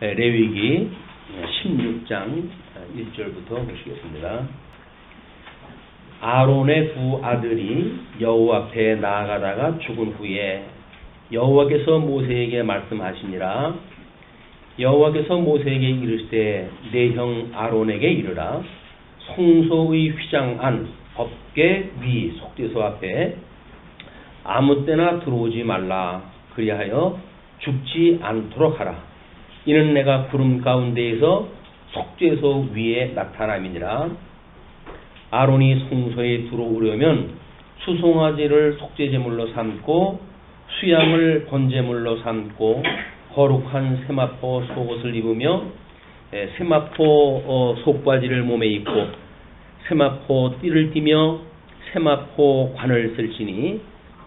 레위기 16장 1절부터 보시겠습니다. 아론의 두 아들이 여호와 앞에 나아가다가 죽은 후에 여호와께서 모세에게 말씀하시니라. 여호와께서 모세에게 이르시되 내 형 아론에게 이르라. 성소의 휘장 안 법궤 위 속죄소 앞에 아무 때나 들어오지 말라. 그리하여 죽지 않도록 하라. 이는 내가 구름 가운데에서 속죄소 위에 나타남이니라. 아론이 성소에 들어오려면 수송아지를 속죄제물로 삼고 수양을 번제물로 삼고 거룩한 세마포 속옷을 입으며 세마포 속바지를 몸에 입고 세마포 띠를 띠며 세마포 관을 쓸지니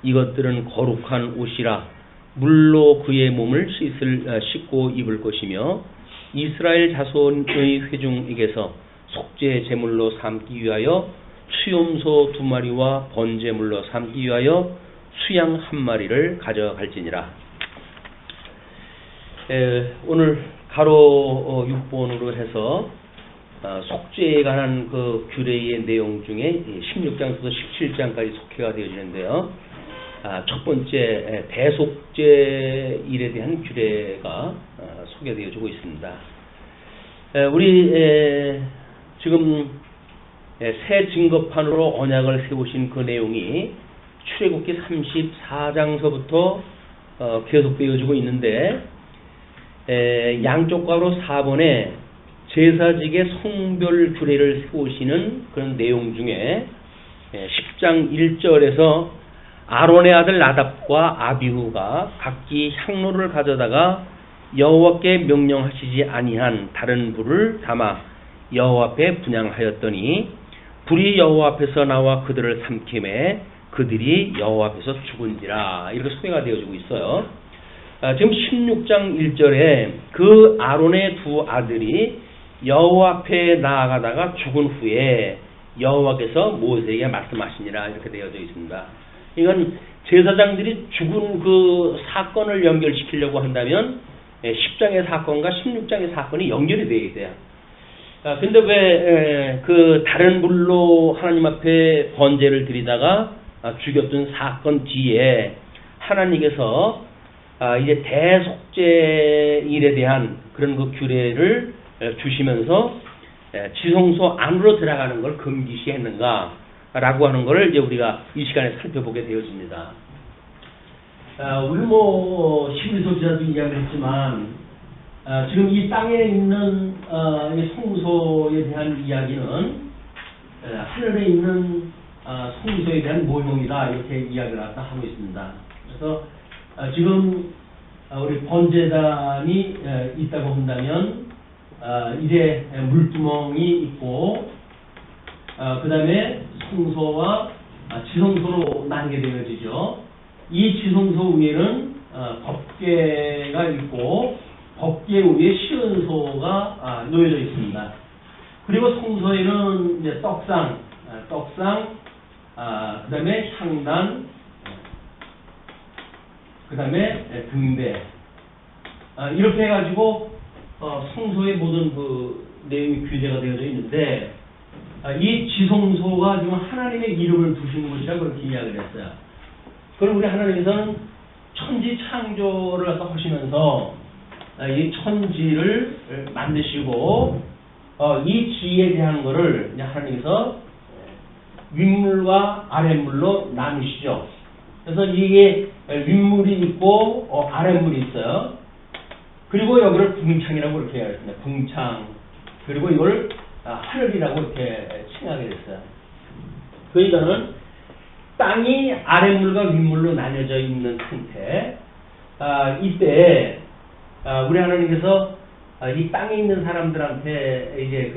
이것들은 거룩한 옷이라. 물로 그의 몸을 씻고 입을 것이며 이스라엘 자손의 회중에게서 속죄 제물로 삼기 위하여 수염소 2마리와 번제물로 삼기 위하여 수양 1마리를 가져갈지니라. 오늘 가로 6번으로 해서 속죄에 관한 그 규례의 내용 중에 16장부터 17장까지 속회가 되어지는데요. 첫 번째 대속죄 일에 대한 규례가 소개되어지고 있습니다. 우리 지금 새 증거판으로 언약을 세우신 그 내용이 출애굽기 34장서부터 계속되어지고 있는데 양쪽 가로 4번에 제사직의 성별 규례를 세우시는 그런 내용 중에 10장 1절에서 아론의 아들 나답과 아비후가 각기 향로를 가져다가 여호와께 명령하시지 아니한 다른 불을 담아 여호와 앞에 분향하였더니 불이 여호와 앞에서 나와 그들을 삼키매 그들이 여호와 앞에서 죽은지라. 이렇게 소개가 되어지고 있어요. 지금 16장 1절에 그 아론의 두 아들이 여호와 앞에 나아가다가 죽은 후에 여호와께서 모세에게 말씀하시니라. 이렇게 되어져 있습니다. 이건 제사장들이 죽은 그 사건을 연결시키려고 한다면 10장의 사건과 16장의 사건이 연결이 되어야 돼요. 근데 왜 그 다른 불로 하나님 앞에 번제를 드리다가 죽였던 사건 뒤에 하나님께서 이제 대속죄 일에 대한 그런 그 규례를 주시면서 지성소 안으로 들어가는 걸 금기시했는가 라고 하는 것을 이제 우리가 이 시간에 살펴보게 되어집니다. 우리 시리소 지난주 이야기를 했지만 지금 이 땅에 있는 성소에 대한 이야기는 하늘에 있는 성소에 대한 모형이다 이렇게 이야기를 하고 있습니다. 그래서 지금 우리 번제단이 있다고 한다면 이제 물두멍이 있고 그 다음에 성소와 지성소로 나뉘게 되어지죠. 이 지성소 위에는 법궤가 있고 법궤 위에 시은소가 놓여져 있습니다. 그리고 성소에는 이제 떡상, 그 다음에 향단, 그 다음에 등대, 이렇게 해가지고 성소의 모든 그 내용이 규제가 되어져 있는데 이 지성소가 지금 하나님의 이름을 두신 곳이라 그렇게 이야기를 했어요. 그럼 우리 하나님께서는 천지 창조를 하시면서 이 천지를 만드시고 이 지에 대한 거를 하나님께서 윗물과 아랫물로 나누시죠. 그래서 이게 윗물이 있고 아랫물이 있어요. 그리고 여기를 궁창이라고 이렇게 이야기했습니다. 궁창. 그리고 이걸 하늘이라고 이렇게 칭하게 됐어요. 그러니까는 땅이 아랫물과 윗물로 나뉘어져 있는 상태. 이때 우리 하나님께서 이 땅에 있는 사람들한테 이제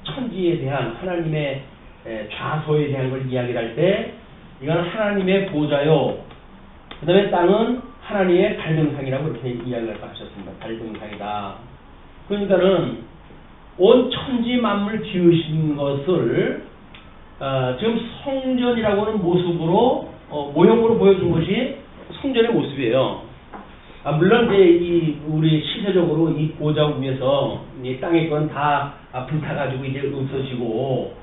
천지에 대한 하나님의 좌소에 대한 걸 이야기를 할 때 이건 하나님의 보좌요. 그 다음에 땅은 하나님의 발등상이라고 이렇게 이야기를 하셨습니다. 발등상이다. 그러니까는 온 천지 만물 지으신 것을 지금 성전이라고 하는 모습으로 모형으로 보여준 것이 성전의 모습이에요. 물론 이제 우리 시세적으로 이 보좌 위에서 이 땅의 건 다 불타가지고 이제 없어지고,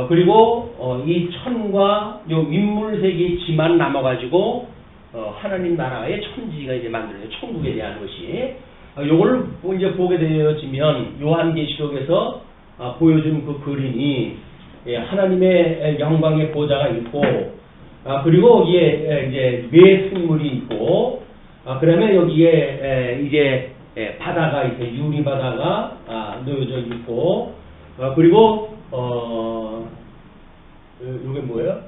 그리고 이 천과 요 윗물 세계의 지만 남아가지고 하나님 나라의 천지가 이제 만들어져 천국에 대한 것이 요걸 이제 보게 되어지면 요한계시록에서 보여준 그 그림이 하나님의 영광의 보좌가 있고, 그리고 이제 매 생물이 있고, 그다음에 여기에 이제 바다가 있어요. 유리 바다가 놓여져 있고, 그리고 이게 뭐예요?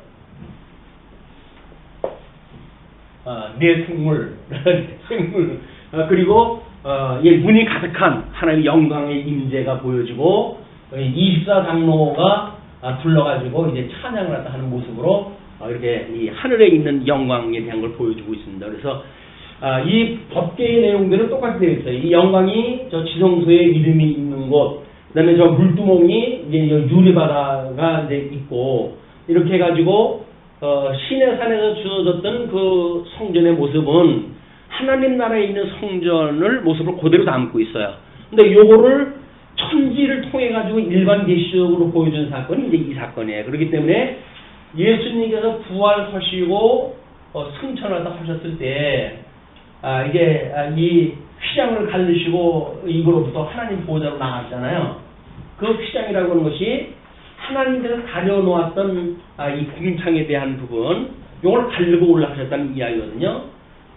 네 생물, 생물. 그리고 문이 가득한 하나님의 영광의 임재가 보여지고, 24장로가 둘러가지고 이제 찬양을 하는 모습으로 이렇게 이 하늘에 있는 영광에 대한 걸 보여주고 있습니다. 그래서 이 법계의 내용들은 똑같이 되어 있어요. 이 영광이 저 지성소에 이름이 있는 곳, 그다음에 저 물두멍이 이제 유리바다가 이제 있고, 이렇게 해가지고 시내 산에서 주어졌던 그 성전의 모습은 하나님 나라에 있는 성전을 모습을 그대로 담고 있어요. 근데 요거를 천지를 통해 가지고 일반 계시적으로 보여준 사건이 이제 이 사건이에요. 그렇기 때문에 예수님께서 부활하시고 승천하다 하셨을 때 이제 이 휘장을 가르시고 이거로부터 하나님 보호자로 나갔잖아요. 그 휘장이라고 하는 것이 하나님께서 가려놓았던 이 궁창에 대한 부분, 이걸 가르고 올라가셨다는 이야기거든요.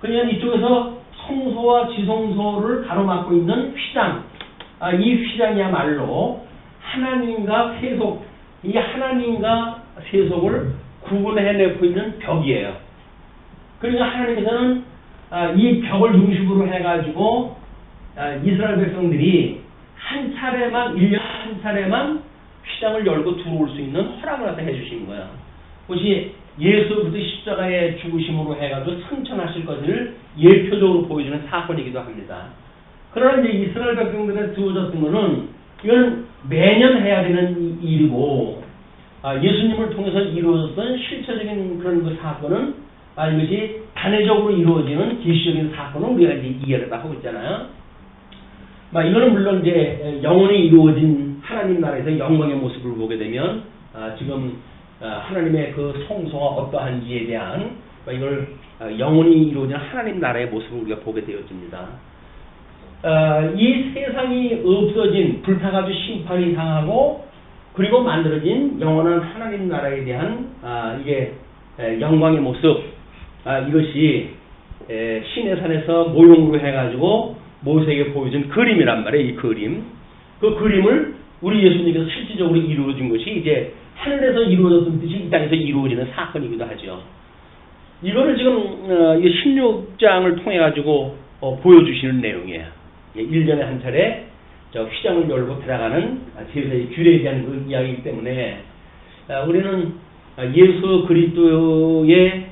그러면 이쪽에서 성소와 지성소를 가로막고 있는 휘장, 이 휘장이야말로 하나님과 세속, 이 하나님과 세속을 구분해내고 있는 벽이에요. 그러니까 하나님께서는 이 벽을 중심으로 해가지고 이스라엘 백성들이 한 차례만, 1년에 한 차례만 휘장을 열고 들어올 수 있는 허락을 갖다 해주신 거예요. 그것이 예수부터 십자가의 죽으심으로 해가지고 승천하실 것을 예표적으로 보여주는 사건이기도 합니다. 그러나 이제 이스라엘 백성들에 주어졌던 것은 이건 매년 해야 되는 일이고, 예수님을 통해서 이루어졌던 실체적인 그런 그 사건은 이것이 단회적으로 이루어지는 계시적인 사건을 우리가 이제 이해를 다 하고 있잖아요. 이거는 물론 이제 영원히 이루어진 하나님 나라에서 영광의 모습을 보게 되면 지금 하나님의 그 성소가 어떠한지에 대한 이걸 영원히 이루어진 하나님 나라의 모습을 우리가 보게 되어집니다. 이 세상이 없어진 불타가지고 심판이 당하고 그리고 만들어진 영원한 하나님 나라에 대한 이게 영광의 모습, 이것이 시내산에서 모형으로 해가지고 모세에게 보여준 그림이란 말이에요. 이 그림, 그 그림을 우리 예수님께서 실질적으로 이루어진 것이 이제 하늘에서 이루어졌던 뜻이 이 땅에서 이루어지는 사건이기도 하죠. 이거를 지금 16장을 통해 가지고 보여주시는 내용이에요. 1년에 한 차례 저 휘장을 열고 들어가는 제사의 규례에 대한 그 이야기이기 때문에 우리는 예수 그리스도의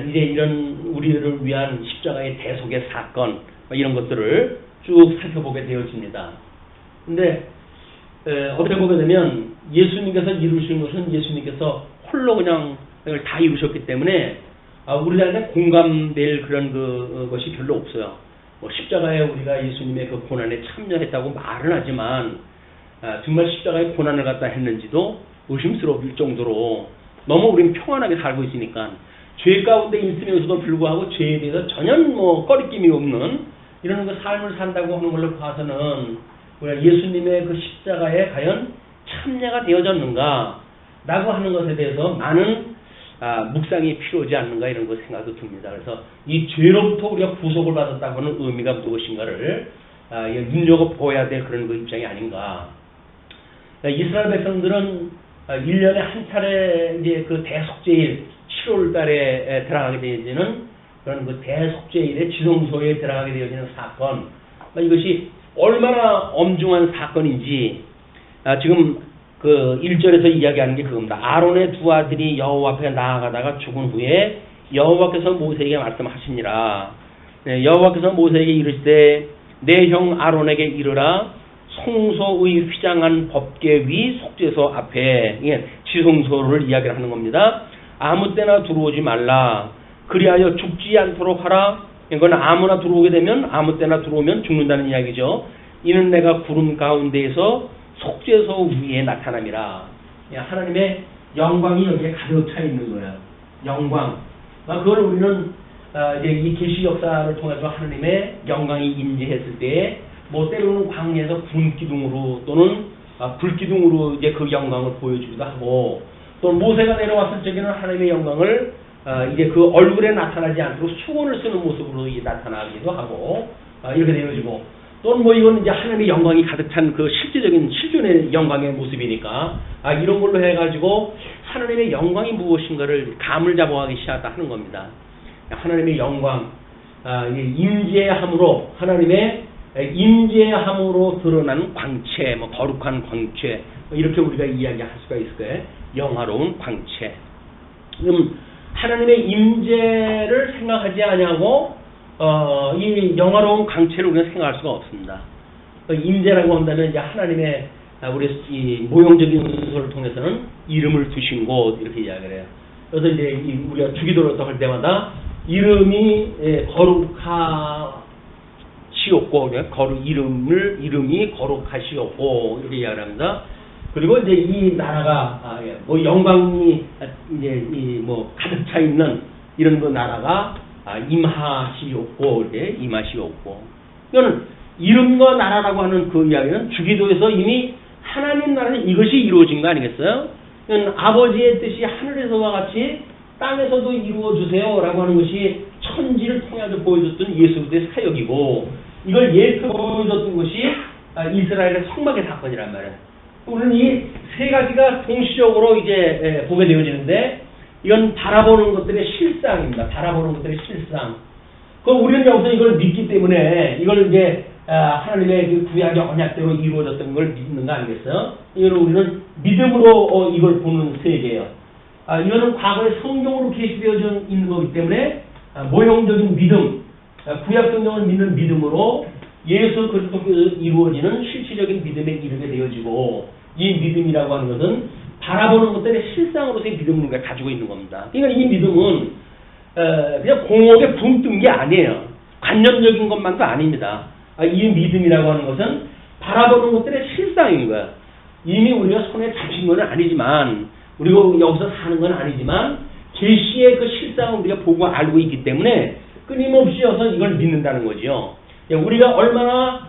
이제 이런 우리를 위한 십자가의 대속의 사건 이런 것들을 쭉 살펴보게 되어집니다. 근데 어떻게 보게 되면 예수님께서 이루신 것은 예수님께서 홀로 그냥 이걸 다 이루셨기 때문에 우리한테 공감될 그런 것이 별로 없어요. 십자가에 우리가 예수님의 그 고난에 참여했다고 말은 하지만 정말 십자가의 고난을 갖다 했는지도 의심스러울 정도로 너무 우리는 평안하게 살고 있으니까 죄 가운데 있으면서도 불구하고 죄에 대해서 전혀 꺼리낌이 없는 이런 그 삶을 산다고 하는 걸로 봐서는 우리가 예수님의 그 십자가에 과연 참여가 되어졌는가 라고 하는 것에 대해서 많은 묵상이 필요하지 않는가 이런 거 생각도 듭니다. 그래서 이 죄로부터 우리가 구속을 받았다고 하는 의미가 무엇인가를 눈여겨보아야 될 그런 그 입장이 아닌가. 이스라엘 백성들은 1년에 한 차례 이제 그 대속죄일 7월 달에 들어가게 되어지는 그런 그 대속죄일의 지성소에 들어가게 되어지는 사건, 이것이 얼마나 엄중한 사건인지 지금 그 1절에서 이야기하는 게 그겁니다. 아론의 두 아들이 여호와 앞에 나아가다가 죽은 후에 여호와께서 모세에게 말씀하시니라. 여호와께서 모세에게 이르시되 내 형 아론에게 이르라. 성소의 휘장한 법궤 위 속죄소 앞에, 지성소를 이야기를 하는 겁니다. 아무 때나 들어오지 말라. 그리하여 죽지 않도록 하라. 이건 아무나 들어오게 되면 아무 때나 들어오면 죽는다는 이야기죠. 이는 내가 구름 가운데에서 속죄소 위에 나타남이라. 하나님의 영광이 여기에 가득 차 있는 거예요. 영광. 그걸 우리는 이제 이 계시 역사를 통해서 하나님의 영광이 임재했을 때, 뭐 때로는 광야에서 군 기둥으로 또는 불 기둥으로 이제 그 영광을 보여주기도 하고, 또 모세가 내려왔을 적에는 하나님의 영광을 이제 그 얼굴에 나타나지 않도록 수건을 쓰는 모습으로 이제 나타나기도 하고, 이렇게 되어지고, 또는 뭐 이건 이제 하나님의 영광이 가득 찬 그 실제적인 실존의 영광의 모습이니까 이런 걸로 해가지고 하나님의 영광이 무엇인가를 감을 잡아가기 시작했다 하는 겁니다. 하나님의 영광, 임재함으로, 하나님의 임재함으로 드러나는 광채, 뭐 거룩한 광채, 이렇게 우리가 이야기할 수가 있을 거예요. 영화로운 광채. 하나님의 임재를 생각하지 아니하고 이 영화로운 광채를 우리가 생각할 수가 없습니다. 임재라고 한다면 이제 하나님의 우리 이 모형적인 순서를 통해서는 이름을 두신 곳 이렇게 이야기를 해요. 그래서 이제 우리가 주기도를 할 때마다 이름이 거룩하시옵고, 이름이 거룩하시옵고 이렇게 이야기를 합니다. 그리고 이제 이 나라가 뭐 영광이 이제 뭐 가득 차 있는 이런 그 나라가 임하시옵고, 이렇게 임하시옵고. 이거는 이름과 나라라고 하는 그 이야기는 주기도에서 이미 하나님 나라는 이것이 이루어진 거 아니겠어요? 이건 아버지의 뜻이 하늘에서와 같이 땅에서도 이루어 주세요라고 하는 것이 천지를 통해서 보여줬던 예수 그리스도의 사역이고, 이걸 예표 보여줬던 것이 이스라엘의 성막의 사건이란 말이에요. 우리는 이 세 가지가 동시적으로 이제 보게 되어지는데, 이건 바라보는 것들의 실상입니다. 바라보는 것들의 실상. 그럼 우리는 여기서 이걸 믿기 때문에 이걸 이제 하나님의 그 구약의 언약대로 이루어졌던 걸 믿는 거 아니겠어요? 이거는 우리는 믿음으로 이걸 보는 세계예요. 이거는 과거에 성경으로 계시되어져 있는 거기 때문에 모형적인 믿음, 구약 성경을 믿는 믿음으로 예수 그리스도께서 이루어지는 실질적인 믿음에 이르게 되어지고, 이 믿음이라고 하는 것은 바라보는 것들의 실상으로서의 믿음을 우리가 가지고 있는 겁니다. 그러니까 이 믿음은 그냥 공업에 붕 뜬 게 아니에요. 관념적인 것만도 아닙니다. 이 믿음이라고 하는 것은 바라보는 것들의 실상인 거야. 이미 우리가 손에 잡힌 건 아니지만, 우리가 여기서 사는 건 아니지만 계시의 그 실상을 우리가 보고 알고 있기 때문에 끊임없이 여서 이걸 믿는다는 거죠. 우리가 얼마나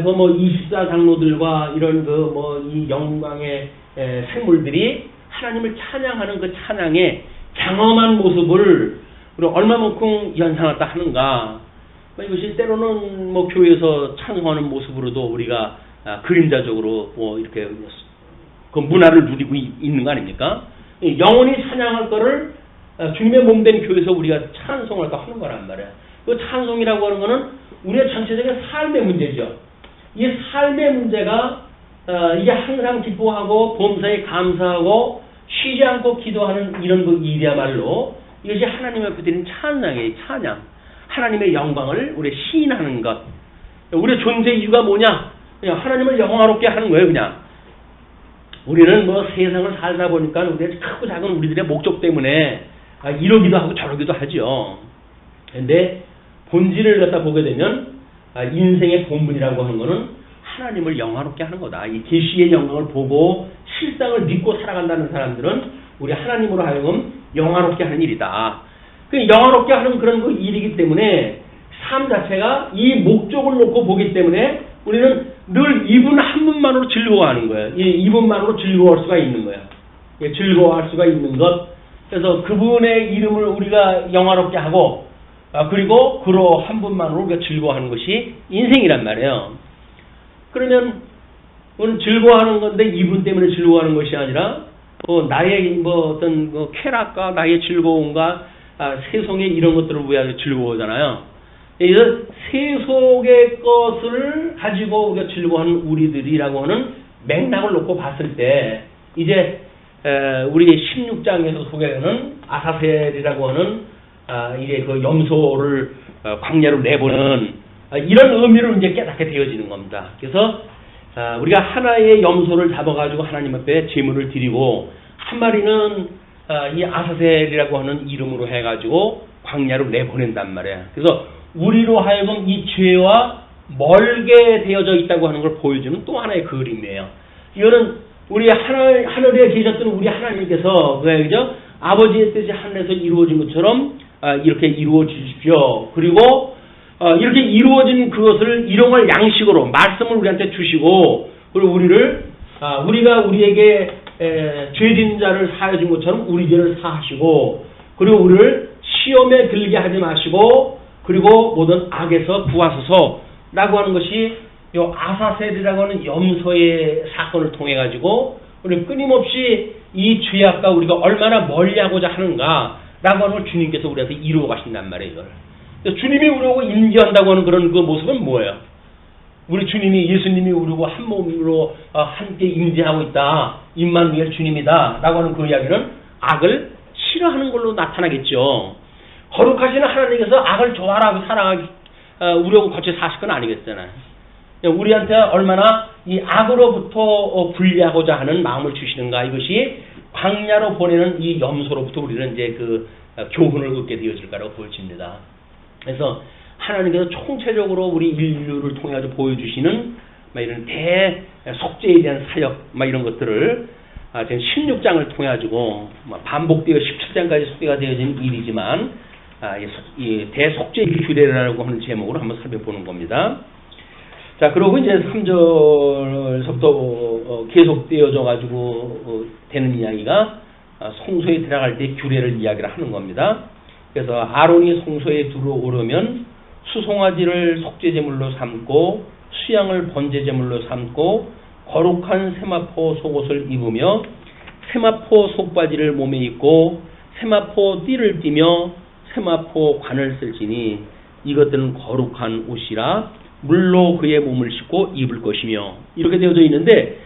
뭐 24장로들과 이런 그 뭐 이 영광의 생물들이 하나님을 찬양하는 그 찬양의 장엄한 모습을 우리가 얼마만큼 연상했다 하는가. 이것이 때로는 뭐 교회에서 찬송하는 모습으로도 우리가 그림자적으로 뭐 이렇게 그 문화를 누리고 있는 거 아닙니까? 영원히 찬양할 거를 주님의 몸된 교회에서 우리가 찬송할까 하는 거란 말이에요. 그 찬송이라고 하는 거는 우리의 전체적인 삶의 문제죠. 이 삶의 문제가 이게 항상 기뻐하고 범사에 감사하고 쉬지 않고 기도하는 이런 그 일이야말로 이것이 하나님 앞에 드리는 찬양이에요. 찬양. 하나님의 영광을 우리 시인하는 것. 우리의 존재 이유가 뭐냐? 그냥 하나님을 영광롭게 하는 거예요. 그냥. 우리는 뭐 세상을 살다 보니까 우리의 크고 작은 우리들의 목적 때문에 이러기도 하고 저러기도 하죠. 근데 본질을 갖다 보게 되면 인생의 본분이라고 하는 거는 하나님을 영화롭게 하는 거다. 이 계시의 영광을 보고 실상을 믿고 살아간다는 사람들은 우리 하나님으로 하여금 영화롭게 하는 일이다. 그 영화롭게 하는 그런 그 일이기 때문에 삶 자체가 이 목적을 놓고 보기 때문에 우리는 늘 이분 한 분만으로 즐거워하는 거예요. 이분만으로 즐거워할 수가 있는 거예요. 즐거워할 수가 있는 것. 그래서 그분의 이름을 우리가 영화롭게 하고 그리고 그로 한 분만으로 우리가 즐거워하는 것이 인생이란 말이에요. 그러면 오늘 즐거워하는 건데 이분 때문에 즐거워하는 것이 아니라 나의 뭐 어떤 뭐 쾌락과 나의 즐거움과 세속의 이런 것들을 위하여 즐거워하잖아요. 그래서 세속의 것을 가지고 우리가 즐거워하는 우리들이라고 하는 맥락을 놓고 봤을 때 이제 우리 16장에서 소개하는 아사셀이라고 하는 이게 그 염소를 광야로 내보는 이런 의미를 이제 깨닫게 되어지는 겁니다. 그래서 우리가 하나의 염소를 잡아가지고 하나님 앞에 제물을 드리고 한 마리는 이 아사셀이라고 하는 이름으로 해가지고 광야로 내보낸단 말이에요. 그래서 우리로 하여금 이 죄와 멀게 되어져 있다고 하는 걸 보여주는 또 하나의 그림이에요. 이거는 우리 하늘에 계셨던 우리 하나님께서 그죠? 아버지의 뜻이 하늘에서 이루어진 것처럼 이렇게 이루어 주십시오. 그리고 이렇게 이루어진 그것을 일용할 양식으로 말씀을 우리한테 주시고, 그리고 우리가 우리에게 죄진 자를 사해 준 것처럼 우리 죄를 사하시고, 그리고 우리를 시험에 들게 하지 마시고, 그리고 모든 악에서 구하소서라고 하는 것이 요 아사셀이라고 하는 염소의 사건을 통해 가지고 우리 끊임없이 이 죄악과 우리가 얼마나 멀리하고자 하는가라고 하는 걸 주님께서 우리한테 이루어 가신단 말이에요. 주님이 우리하고 임재한다고 하는 그런 그 모습은 뭐예요? 우리 주님이, 예수님이 우리하고 한 몸으로 함께 임재하고 있다. 임마누엘 주님이다. 라고 하는 그 이야기는 악을 싫어하는 걸로 나타나겠죠. 거룩하신 하나님께서 악을 좋아하고 사랑하기, 우리하고 같이 사실 건 아니겠잖아요. 우리한테 얼마나 이 악으로부터 분리하고자 하는 마음을 주시는가, 이것이 광야로 보내는 이 염소로부터 우리는 이제 그 교훈을 얻게 되어질까라고 보여집니다. 그래서 하나님께서 총체적으로 우리 인류를 통해 가지고 보여주시는 이런 대속죄에 대한 사역, 이런 것들을 지금 16장을 통해 가지고 반복되어 17장까지 속죄가 되어진 일이지만 이 대속죄 규례라고 하는 제목으로 한번 살펴보는 겁니다. 자, 그리고 이제 3절서부터 계속되어져 가지고 되는 이야기가 성소에 들어갈 때 규례를 이야기를 하는 겁니다. 그래서 아론이 성소에 들어오려면 수송아지를 속죄제물로 삼고 수양을 번제제물로 삼고 거룩한 세마포 속옷을 입으며 세마포 속바지를 몸에 입고 세마포 띠를 띠며 세마포 관을 쓸지니 이것들은 거룩한 옷이라 물로 그의 몸을 씻고 입을 것이며, 이렇게 되어져 있는데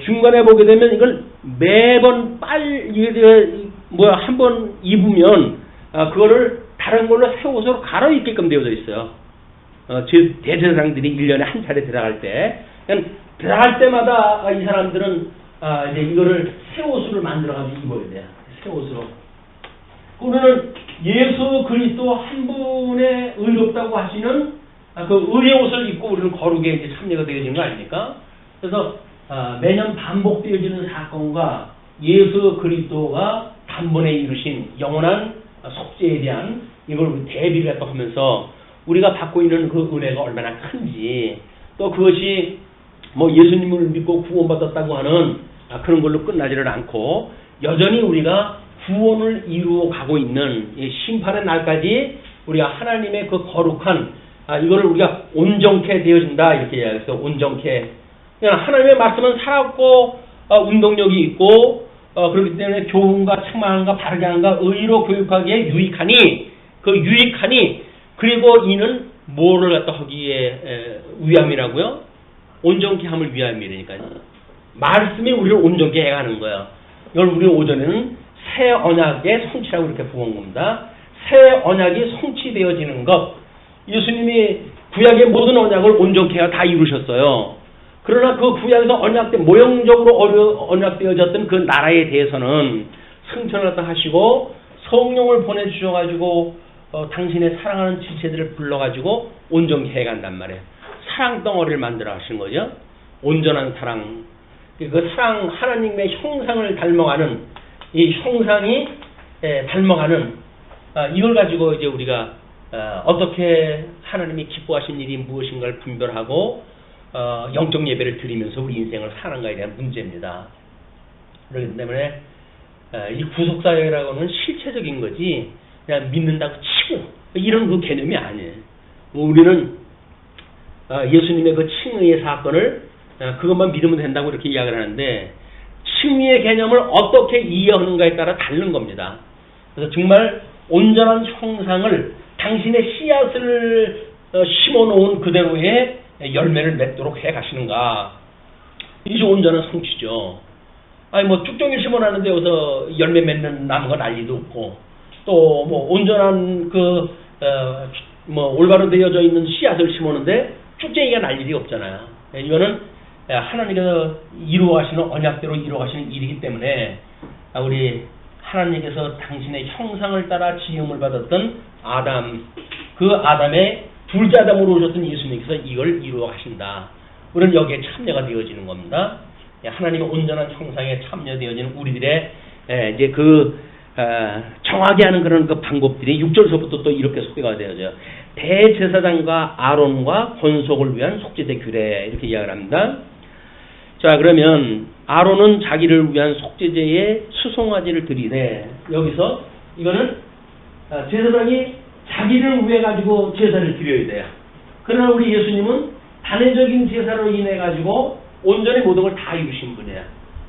중간에 보게 되면 이걸 매번 한 번 입으면 그거를 다른 걸로 새 옷으로 갈아입게끔 되어져 있어요. 대제사장들이 1년에 한 차례 들어갈 때, 들어갈 때마다 이 사람들은 이제 이거를 새 옷을 만들어가지고 입어야 돼요. 새 옷으로. 그러면은 예수 그리스도 한 분의 의롭다고 하시는 그 의의 옷을 입고 우리는 거룩에 이제 참여가 되어지는 거 아닙니까? 그래서 매년 반복되어지는 사건과 예수 그리스도가 단번에 이루신 영원한 속죄에 대한 이걸 대비를 또 하면서 우리가 받고 있는 그 은혜가 얼마나 큰지, 또 그것이 뭐 예수님을 믿고 구원받았다고 하는 그런 걸로 끝나지를 않고 여전히 우리가 구원을 이루어 가고 있는 이 심판의 날까지 우리가 하나님의 그 거룩한 이거를 우리가 온전케 되어진다, 이렇게 이야기해서 온전케. 그냥 하나님의 말씀은 살았고 운동력이 있고 그렇기 때문에 교훈과 책망과 바르게 함과 의로 교육하기에 유익하니, 그 유익하니, 그리고 이는 뭐를 갖다 하기에 위함이라고요? 온전케 함을 위함이라니까요. 말씀이 우리를 온전케 해가는 거예요. 이걸 우리 오전에는 새 언약의 성취라고 이렇게 부은 겁니다. 새 언약이 성취되어지는 것. 예수님이 구약의 모든 언약을 온전케 다 이루셨어요. 그러나 그 구약에서 언약된 모형적으로 언약되어졌던 그 나라에 대해서는 승천을 갖다 하시고 성령을 보내주셔가지고 당신의 사랑하는 지체들을 불러가지고 온전케 해간단 말이에요. 사랑 덩어리를 만들어 하신 거죠. 온전한 사랑. 그 사랑, 하나님의 형상을 닮아가는, 이 형상이 닮아가는 이걸 가지고 이제 우리가 어떻게 하나님이 기뻐하신 일이 무엇인가를 분별하고 영적 예배를 드리면서 우리 인생을 사는가에 대한 문제입니다. 그렇기 때문에 이 구속사역이라고는 실체적인 거지 그냥 믿는다고 치고 이런 그 개념이 아니에요. 우리는 예수님의 그 칭의의 사건을 그것만 믿으면 된다고 이렇게 이야기를 하는데, 칭의의 개념을 어떻게 이해하는가에 따라 다른 겁니다. 그래서 정말 온전한 형상을 당신의 씨앗을 심어놓은 그대로의 열매를 맺도록 해 가시는가, 이게 온전한 성취죠. 아니 뭐 쭉정이를 심어놨는데 여기서 열매 맺는 나무가 난리도 없고, 또 뭐 온전한 그 뭐 올바로 되어져 있는 씨앗을 심었는데 쭉쟁이가 날 일이 없잖아요. 이거는 하나님께서 이루어가시는 언약대로 이루어가시는 일이기 때문에 우리 하나님께서 당신의 형상을 따라 지음을 받았던 아담, 그 아담의 둘째 아담으로 오셨던 예수님께서 이걸 이루어 가신다. 우리는 여기에 참여가 되어지는 겁니다. 하나님의 온전한 형상에 참여되어지는 우리들의 이제 정하게 하는 그런 그 방법들이 6절서부터 또 이렇게 소개가 되어져요. 대제사장과 아론과 권속을 위한 속죄제 규례 이렇게 이야기를 합니다. 자, 그러면 아론은 자기를 위한 속죄제에 수송아지를 드리되, 여기서 이거는 제사장이 자기를 위해 가지고 제사를 드려야 돼요. 그러나 우리 예수님은 단회적인 제사로 인해 가지고 온전히 모든 걸 다 이루신 분이에요.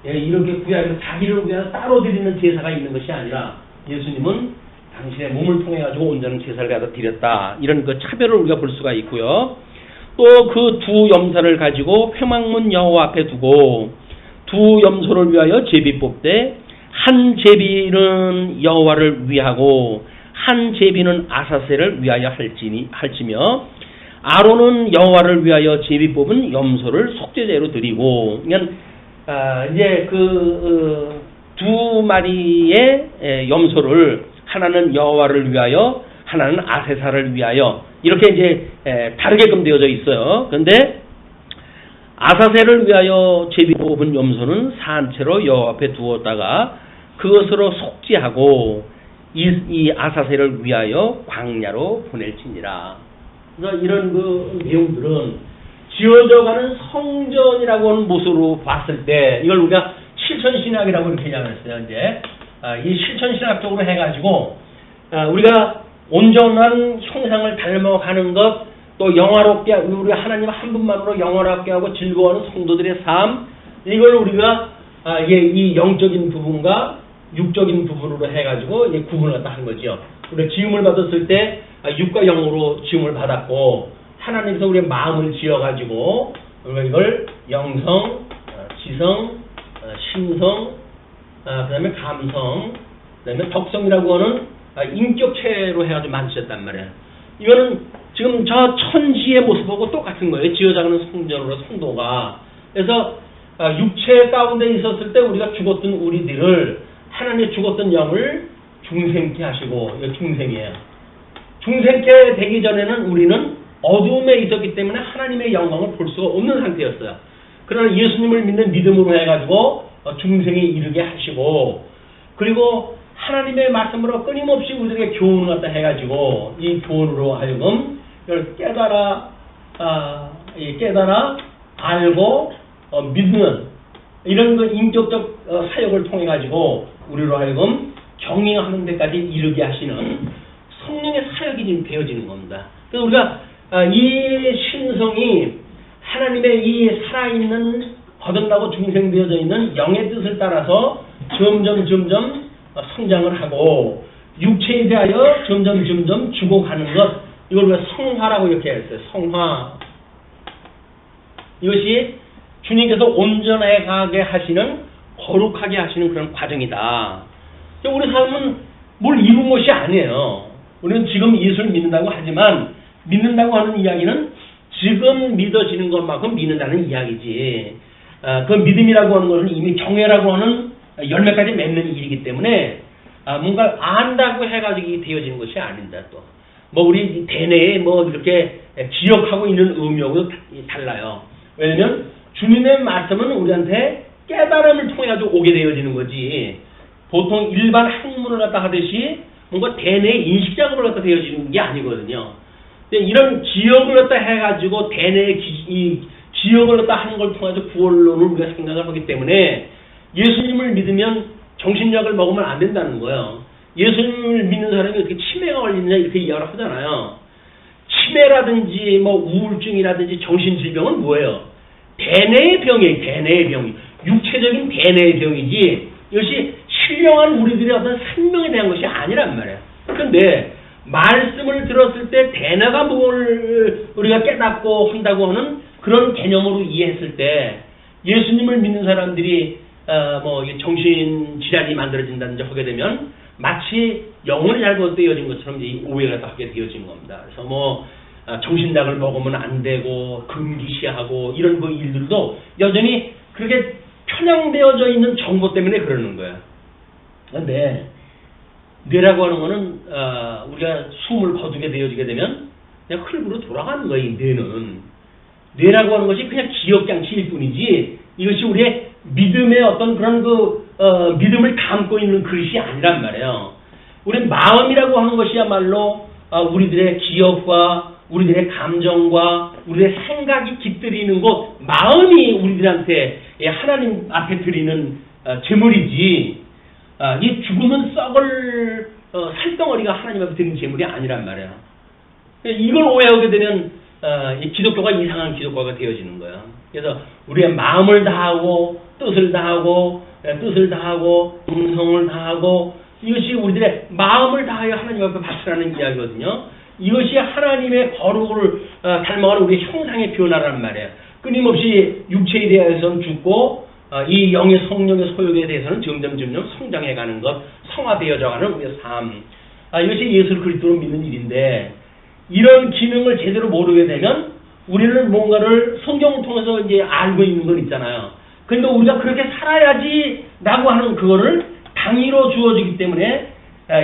이렇게 구약에서 자기를 위해서 따로 드리는 제사가 있는 것이 아니라 예수님은 당신의 몸을 통해 가지고 온전한 제사를 갖다 드렸다. 이런 그 차별을 우리가 볼 수가 있고요. 또 그 두 염소를 가지고 회막문 여호와 앞에 두고 두 염소를 위하여 제비 뽑되 한 제비는 여호와를 위하고 한 제비는 아사셀을 위하여 할지며 아론은 여호와를 위하여 제비 뽑은 염소를 속죄제로 드리고, 그러니까 이제 두 마리의 염소를 하나는 여호와를 위하여 하나는 아세사를 위하여 이렇게 이제 다르게끔 되어져 있어요. 그런데 아사셀을 위하여 제비 뽑은 염소는 산채로 여호와 앞에 두었다가 그것으로 속죄하고 이 아사셀을 위하여 광야로 보낼지니라. 그러니까 이런 그 내용들은 지어져가는 성전이라고 하는 모습으로 봤을 때 이걸 우리가 실천신학이라고 이렇게 이야기했어요. 이제 이 실천신학적으로 해가지고 우리가 온전한 형상을 닮아가는 것, 또 영화롭게 우리 하나님 한 분만으로 영화롭게 하고 즐거워하는 성도들의 삶, 이걸 우리가 이 영적인 부분과 육적인 부분으로 해가지고 구분을 갖다 한 거죠. 우리가 지음을 받았을 때 육과 영으로 지음을 받았고, 하나님께서 우리의 마음을 지어가지고 우리가 이걸 영성, 지성, 심성, 그 다음에 감성, 그 다음에 덕성이라고 하는 인격체로 해가지고 만드셨단 말이에요. 이거는 지금 저 천지의 모습하고 똑같은 거예요. 지어져가는 성전으로 성도가. 그래서 육체 가운데 있었을 때 우리가 죽었던 우리들을 하나님의 죽었던 영을 중생케 하시고, 이거 중생이에요. 중생케 되기 전에는 우리는 어두움에 있었기 때문에 하나님의 영광을 볼 수가 없는 상태였어요. 그러나 예수님을 믿는 믿음으로 해가지고 중생에 이르게 하시고, 그리고 하나님의 말씀으로 끊임없이 우리에게 교훈을 갖다 해가지고 이 교훈으로 하여금 이걸 깨달아 알고 믿는 이런 그 인격적 사역을 통해 가지고 우리로 하여금 경영하는 데까지 이르게 하시는 성령의 사역이 지금 되어지는 겁니다. 그래서 우리가 이 신성이 하나님의 이 살아있는 거듭나고 중생되어져 있는 영의 뜻을 따라서 점점 성장을 하고 육체에 대하여 점점 죽어가는 것, 이걸 우리가 성화라고 이렇게 했어요. 성화. 이것이 주님께서 온전하게 가게 하시는, 거룩하게 하시는 그런 과정이다. 우리 삶은 뭘 이룬 것이 아니에요. 우리는 지금 예수를 믿는다고 하지만, 믿는다고 하는 이야기는 지금 믿어지는 것만큼 믿는다는 이야기지. 그 믿음이라고 하는 것은 이미 경외라고 하는 열매까지 맺는 일이기 때문에 뭔가 안다고 해가지고 되어지는 것이 아닙니다. 또 뭐 우리 대뇌에 뭐 이렇게 기억하고 있는 의미하고 달라요. 왜냐면 주님의 말씀은 우리한테 깨달음을 통해 가지고 오게 되어지는 거지, 보통 일반 학문을 갖다 하듯이 뭔가 대뇌 인식 작업을 갖다 되어지는 게 아니거든요. 근데 이런 기억을 갖다 해가지고 대뇌 기억을 갖다 하는 걸 통해서 구원론을 우리가 생각을 하기 때문에 예수님을 믿으면 정신약을 먹으면 안 된다는 거예요. 예수님을 믿는 사람이 어떻게 치매가 걸리느냐 이렇게 이야기를 하잖아요. 치매라든지 뭐 우울증이라든지 정신질병은 뭐예요? 대뇌의 병이에요. 대뇌의 병이. 육체적인 대뇌의 병이지 이것이 신령한 우리들의 어떤 생명에 대한 것이 아니란 말이에요. 그런데 말씀을 들었을 때 대뇌가 뭘 우리가 깨닫고 한다고 하는 그런 개념으로 이해했을 때 예수님을 믿는 사람들이 뭐 정신 질환이 만들어진다든지 하게 되면 마치 영혼이 잘못되어진 것처럼 이 오해가 하게 되어진 겁니다. 그래서 뭐 정신약을 먹으면 안 되고 금기시하고 이런 그 일들도 여전히 그렇게 편향되어져 있는 정보 때문에 그러는 거예요. 그런데 뇌라고 하는 거는 우리가 숨을 거두게 되어지게 되면 그냥 흙으로 돌아가는 거예요. 뇌는. 뇌라고 하는 것이 그냥 기억장치일 뿐이지 이것이 우리의 믿음의 어떤 그런 믿음을 담고 있는 그릇이 아니란 말이에요. 우리 마음이라고 하는 것이야말로 우리들의 기억과 우리들의 감정과 우리들의 생각이 깃들이는 곳, 마음이 우리들한테 하나님 앞에 드리는 제물이지, 이 죽으면 썩을 살덩어리가 하나님 앞에 드리는 제물이 아니란 말이에요. 이걸 오해하게 되면 이 기독교가 이상한 기독교가 되어지는 거야. 그래서 우리의 마음을 다하고 뜻을 다하고 정성을 다하고 이것이 우리들의 마음을 다하여 하나님 앞에 바치라는 이야기거든요. 이것이 하나님의 거룩을 닮아가는 우리의 형상의 변화라는 말이에요. 끊임없이 육체에 대해서는 죽고 이 영의 성령의 소욕에 대해서는 점점 성장해가는 것, 성화되어져가는 우리의 삶. 이것이 예수 그리스도로 믿는 일인데 이런 기능을 제대로 모르게 되면 우리는 뭔가를 성경을 통해서 이제 알고 있는 건 있잖아요. 그런데 우리가 그렇게 살아야지라고 하는 그거를 당위로 주어지기 때문에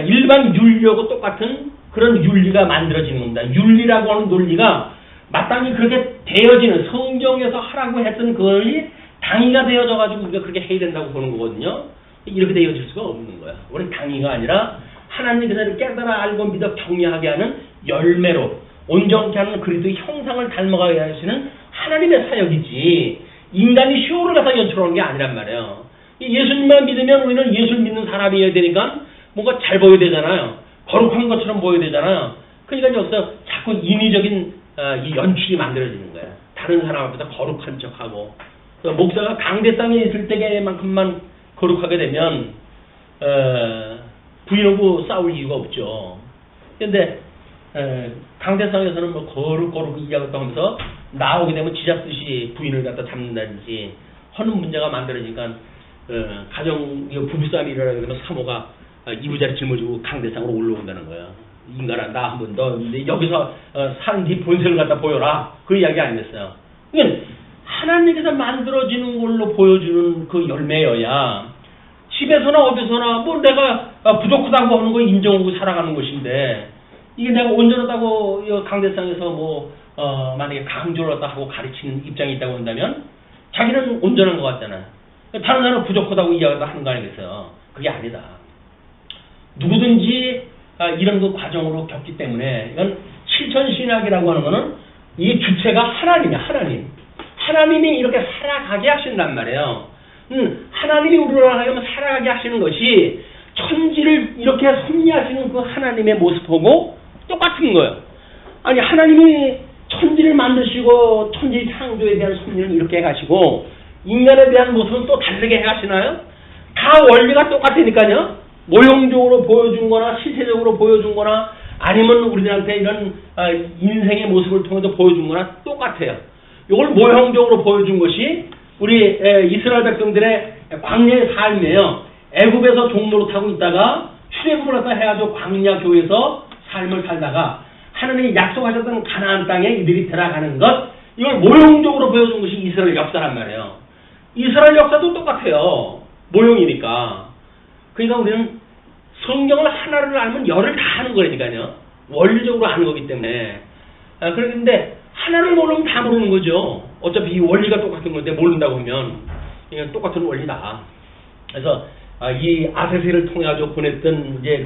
일반 윤리하고 똑같은 그런 윤리가 만들어지는 겁니다. 윤리라고 하는 논리가 마땅히 그렇게 되어지는 성경에서 하라고 했던 그것이 당위가 되어져가지고 우리가 그렇게 해야 된다고 보는 거거든요. 이렇게 되어질 수가 없는 거야. 우리는 당위가 아니라 하나님께서 깨달아 알고 믿어 경외하게 하는 열매로 온전케 하는 그리스도의 형상을 닮아가게 하시는 하나님의 사역이지 인간이 쇼를 갖다 연출하는 게 아니란 말이에요. 예수님만 믿으면 우리는 예수를 믿는 사람이어야 되니까 뭔가 잘 보여야 되잖아요. 거룩한 것처럼 보여야 되잖아요. 그러니까 여기서 자꾸 인위적인 이 연출이 만들어지는 거예요. 다른 사람 앞에서 거룩한 척하고 목사가 강대 땅에 있을 때만큼만 거룩하게 되면 부인하고 싸울 이유가 없죠. 그런데 강대상에서는 뭐 거룩 이야기도 하면서 나오게 되면 지자 뜻이 부인을 갖다 잡는다든지 하는 문제가 만들어지니까 가정 부부싸움이 일어나게 되면 사모가 이부자리 짊어지고 강대상으로 올라온다는 거야. 인간아 나 한 번 더 여기서 사는 네 본색을 갖다 보여라. 그 이야기 아니었어요. 그러니까 하나님께서 만들어지는 걸로 보여주는 그 열매여야 집에서나 어디서나 뭐 내가 부족하다고 하는 거 인정하고 살아가는 것인데 이게 내가 온전하다고 강대상에서 뭐 만약에 강조를 하다 하고 가르치는 입장이 있다고 한다면 자기는 온전한 것 같잖아요. 다른 사람은 부족하다고 이야기도 하는 거 아니겠어요? 그게 아니다. 누구든지 이런 그 과정으로 겪기 때문에 이건 실천신학이라고 하는 거는 이 주체가 하나님이야. 하나님이 이렇게 살아가게 하신단 말이에요. 하나님이 우리를 하여금 살아가게 하시는 것이 천지를 이렇게 섭리하시는 그 하나님의 모습하고 똑같은 거예요. 아니 하나님이 천지를 만드시고 천지 창조에 대한 섭리를 이렇게 해가시고 인간에 대한 모습은 또 다르게 해가시나요? 다 원리가 똑같으니까요. 모형적으로 보여준 거나 실체적으로 보여준 거나 아니면 우리들한테 이런 인생의 모습을 통해서 보여준 거나 똑같아요. 이걸 모형적으로 보여준 것이 우리 이스라엘 백성들의 광야의 삶이에요. 애굽에서 종노릇하고 있다가 출애굽을 갖다 해가지고 광야 교회에서 삶을 살다가 하나님이 약속하셨던 가나안 땅에 이들이 들어가는 것, 이걸 모형적으로 보여준 것이 이스라엘 역사란 말이에요. 이스라엘 역사도 똑같아요. 모형이니까. 그러니까 우리는 성경을 하나를 알면 열을 다 하는 거라니까요. 원리적으로 아는 거기 때문에. 그런데 하나를 모르면 다 모르는 거죠. 어차피 이 원리가 똑같은 건데 모른다고 하면 그냥 똑같은 원리다. 그래서 이 아세세를 통해 가지고 보냈던 이제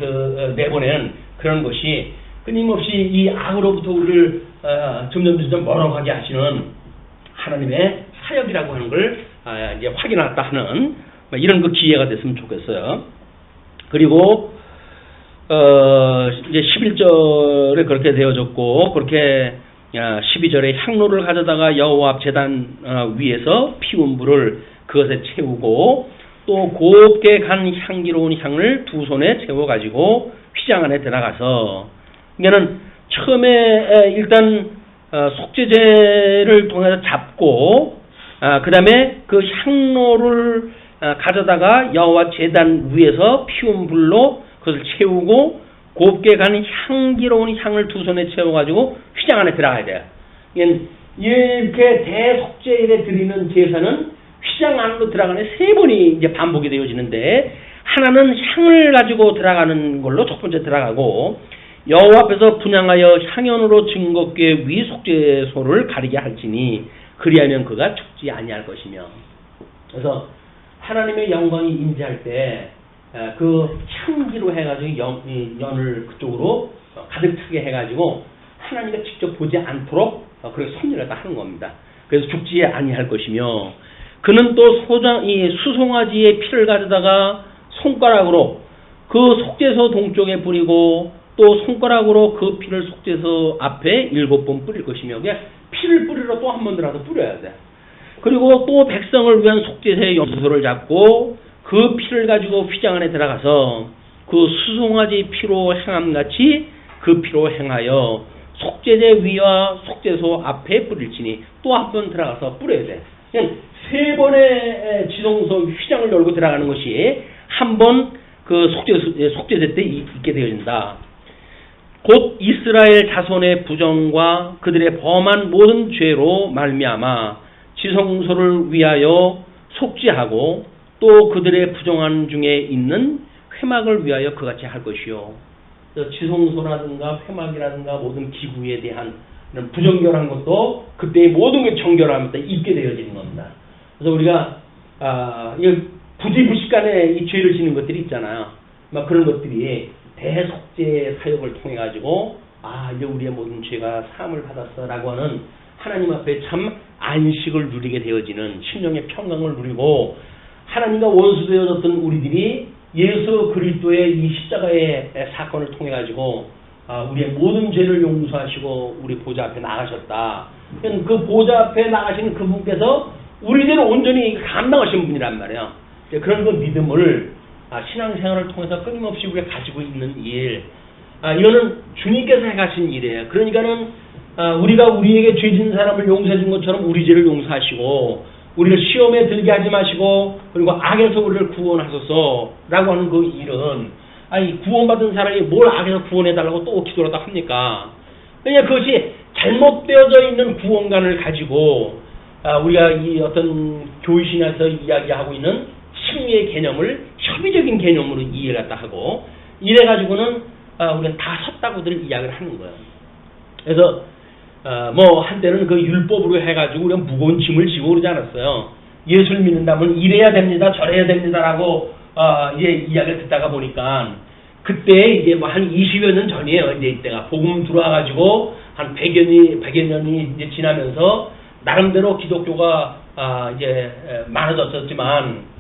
내보내는 그런 것이 끊임없이 이 악으로부터 우리를 점점 멀어가게 하시는 하나님의 사역이라고 하는 걸 이제 확인했다 하는 이런 그 기회가 됐으면 좋겠어요. 그리고 이제 11절에 그렇게 되어졌고 그렇게 12절에 향로를 가져다가 여호와 앞 제단 위에서 피운 불을 그것에 채우고 또 곱게 간 향기로운 향을 두 손에 채워가지고 휘장 안에 들어가서 이게는 처음에 일단 속죄제를 통해서 잡고 그 다음에 그 향로를 가져다가 여호와 제단 위에서 피운 불로 그것을 채우고 곱게 가는 향기로운 향을 두 손에 채워가지고 휘장 안에 들어가야 돼요. 이렇게 대속죄일에 드리는 제사는 휘장 안으로 들어가는 세 번이 이제 반복이 되어지는데 하나는 향을 가지고 들어가는 걸로 첫 번째 들어가고 여호와 앞에서 분향하여 향연으로 증거께 위 속죄소를 가리게 할지니 그리하면 그가 죽지 아니할 것이며. 그래서 하나님의 영광이 임재할 때 그 향기로 해가지고 연을 그쪽으로 가득 차게 해가지고 하나님이 직접 보지 않도록 그렇게 섭리를 하는 겁니다. 그래서 죽지 아니할 것이며 그는 또 이 수송아지의 피를 가져다가 손가락으로 그 속죄소 동쪽에 뿌리고 또 손가락으로 그 피를 속죄소 앞에 7번 뿌릴 것이며 그냥 피를 뿌리러 또 한 번 들어가서 뿌려야 돼. 그리고 또 백성을 위한 속죄소의 염소를 잡고 그 피를 가지고 휘장 안에 들어가서 그 수송아지 피로 행함같이 그 피로 행하여 속죄제 위와 속죄소 앞에 뿌릴지니 또 한 번 들어가서 뿌려야 돼. 그냥 3번의 지성소 휘장을 열고 들어가는 것이 한 번 그 속죄제 때 있게 되어진다. 곧 이스라엘 자손의 부정과 그들의 범한 모든 죄로 말미암아 지성소를 위하여 속죄하고 또 그들의 부정한 중에 있는 회막을 위하여 그같이 할 것이요. 지성소라든가 회막이라든가 모든 기구에 대한 부정결한 것도 그때의 모든 게 정결함에 있게 되어지는 겁니다. 그래서 우리가 부지부식간에 이 죄를 지는 것들이 있잖아요. 막 그런 것들이 대속죄 사역을 통해 가지고 이제 우리의 모든 죄가 사함을 받았어라고 하는 하나님 앞에 참 안식을 누리게 되어지는 심령의 평강을 누리고 하나님과 원수되어졌던 우리들이 예수 그리스도의 이 십자가의 사건을 통해 가지고 우리의 모든 죄를 용서하시고 우리 보좌 앞에 나가셨다. 그 보좌 앞에 나가시는 그분께서 우리들을 온전히 감당하신 분이란 말이에요. 그런 그 믿음을 신앙생활을 통해서 끊임없이 우리가 가지고 있는 일, 이거는 주님께서 해가신 일이에요. 그러니까는 우리가 우리에게 죄 짓는 사람을 용서해 준 것처럼 우리 죄를 용서하시고 우리를 시험에 들게 하지 마시고 그리고 악에서 우리를 구원하소서라고 하는 그 일은 구원받은 사람이 뭘 악에서 구원해달라고 또 기도하다 합니까? 그냥 그것이 잘못되어져 있는 구원관을 가지고 우리가 이 어떤 교회신에서 이야기하고 있는 승리의 개념을 협의적인 개념으로 이해를 갖다 하고 이래가지고는 우리는 다 섰다고들 이야기를 하는 거예요. 그래서 한때는 그 율법으로 해가지고 우리가 무거운 짐을 지고 그러지 않았어요. 예수를 믿는다면 이래야 됩니다, 저래야 됩니다라고 이제 이야기를 듣다가 보니까 그때 이제 한 20여 년 전이에요. 이제 이때가 복음 들어와가지고 한 100여 년이 이제 지나면서 나름대로 기독교가 이제 많아졌었지만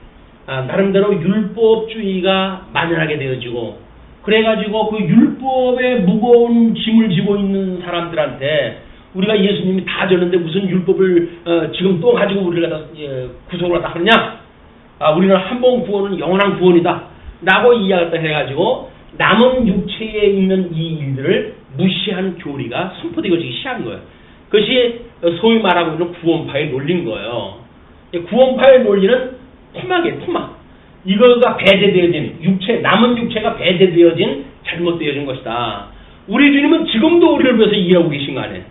나름대로 율법주의가 만연하게 되어지고 그래가지고 그 율법의 무거운 짐을 지고 있는 사람들한테 우리가 예수님이 다 졌는데 무슨 율법을 지금 또 가지고 우리를 갖다 구속을 갖다 하느냐? 우리는 한 번 구원은 영원한 구원이다 라고 이야기를 해가지고 남은 육체에 있는 이 일들을 무시한 교리가 선포되어지기 시작한 거예요. 그것이 소위 말하고 있는 구원파의 논리인 거예요. 구원파의 논리는 토막이에요, 토막. 이거가 배제되어진 남은 육체가 배제되어진 잘못되어진 것이다. 우리 주님은 지금도 우리를 위해서 일하고 계신 거 아니에요.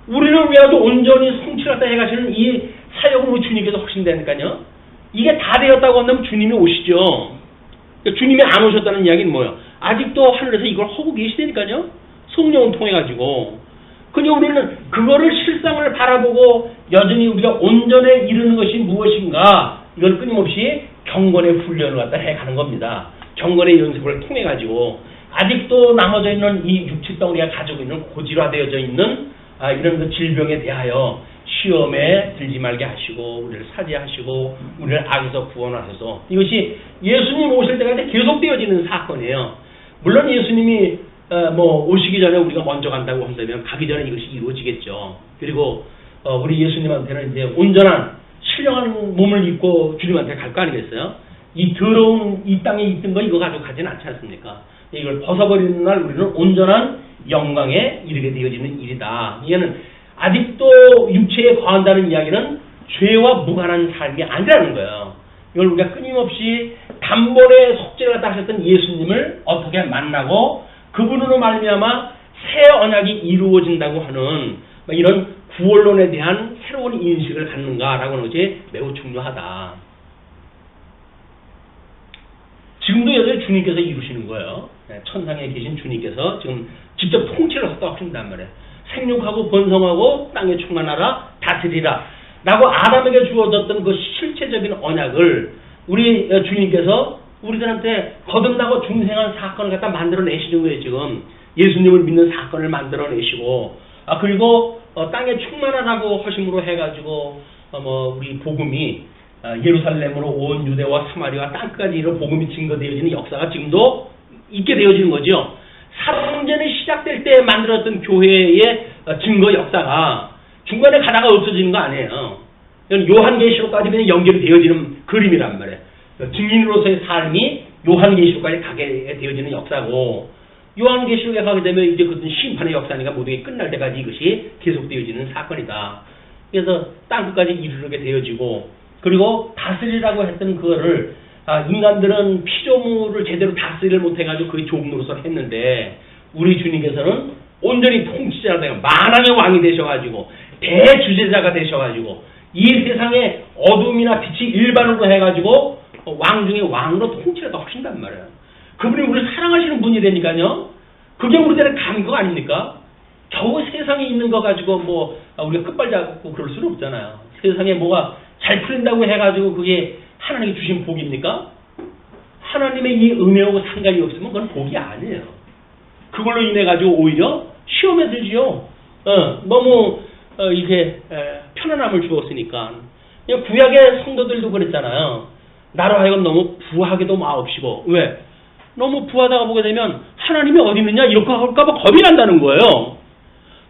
우리를 위하여 온전히 성취하다 해가시는 이 사역은 우리 주님께서 확신되니까요. 이게 다 되었다고 한다면 주님이 오시죠. 주님이 안 오셨다는 이야기는 뭐예요? 아직도 하늘에서 이걸 하고 계시다니까요. 성령을 통해가지고. 그냥 우리는 그거를 실상을 바라보고 여전히 우리가 온전에 이르는 것이 무엇인가 이걸 끊임없이 경건의 훈련을 갖다 해가는 겁니다. 경건의 연습을 통해가지고 아직도 남아져 있는 이 육체 덩어리가 가지고 있는 고질화되어져 있는 이런 그 질병에 대하여 시험에 들지 말게 하시고 우리를 사죄하시고 우리를 악에서 구원하셔서 이것이 예수님 오실 때까지 계속되어지는 사건이에요. 물론 예수님이 오시기 전에 우리가 먼저 간다고 한다면 가기 전에 이것이 이루어지겠죠. 그리고 우리 예수님한테는 이제 온전한 신령한 몸을 입고 주님한테 갈 거 아니겠어요? 이 더러운 이 땅에 있던 거 이거 가지고 가지는 않지 않습니까? 이걸 벗어버리는 날 우리는 온전한 영광에 이르게 되어지는 일이다. 이게는 아직도 육체에 거한다는 이야기는 죄와 무관한 삶이 아니라는 거예요. 이걸 우리가 끊임없이 단번에 속죄를 갖다 하셨던 예수님을 어떻게 만나고 그분으로 말미암아 새 언약이 이루어진다고 하는 이런 구원론에 대한 새로운 인식을 갖는가라고 하는 것이 매우 중요하다. 지금도 여전히 주님께서 이루시는 거예요. 천상에 계신 주님께서 지금 직접 통치를 하신단 말이에요. 생육하고 번성하고 땅에 충만하라 다스리라 라고 아담에게 주어졌던 그 실체적인 언약을 우리 주님께서 우리들한테 거듭나고 중생한 사건을 갖다 만들어내시는 거예요. 지금 예수님을 믿는 사건을 만들어내시고 그리고 땅에 충만하라고 하심으로 해가지고 우리 복음이 예루살렘으로 온 유대와 사마리아 땅까지 이런 복음이 증거되어지는 역사가 지금도 있게 되어지는 거죠. 사도행전이 시작될 때 만들었던 교회의 증거 역사가 중간에 가다가 없어지는 거 아니에요. 요한계시록까지 그냥 연결이 되어지는 그림이란 말이에요. 증인으로서의 삶이 요한계시록까지 가게 되어지는 역사고, 요한계시록에 가게 되면 이제 그것은 심판의 역사니까 모든 게 끝날 때까지 이것이 계속되어지는 사건이다. 그래서 땅끝까지 이르게 되어지고, 그리고 다스리라고 했던 그거를 인간들은 피조물을 제대로 다스리를 못해가지고 그게 좁은 노릇을 했는데, 우리 주님께서는 온전히 통치자가 되고 만왕의 왕이 되셔가지고 대주제자가 되셔가지고 이 세상의 어둠이나 빛이 일반으로 해가지고 왕 중에 왕으로 통치를 하신단 말이에요. 그분이 우리를 사랑하시는 분이 되니까요. 그게 우리들의 감격 아닙니까? 겨우 세상에 있는 거 가지고 우리가 끝발 잡고 그럴 수는 없잖아요. 세상에 뭐가 잘 풀린다고 해가지고 그게 하나님이 주신 복입니까? 하나님의 이 은혜하고 상관이 없으면 그건 복이 아니에요. 그걸로 인해 가지고 오히려 시험에 들지요. 너무 이렇게 편안함을 주었으니까. 구약의 성도들도 그랬잖아요. 나로 하여금 너무 부하게도 마옵시고. 왜? 너무 부하다가 보게 되면 하나님이 어디 있느냐 이렇게 할까봐 겁이 난다는 거예요.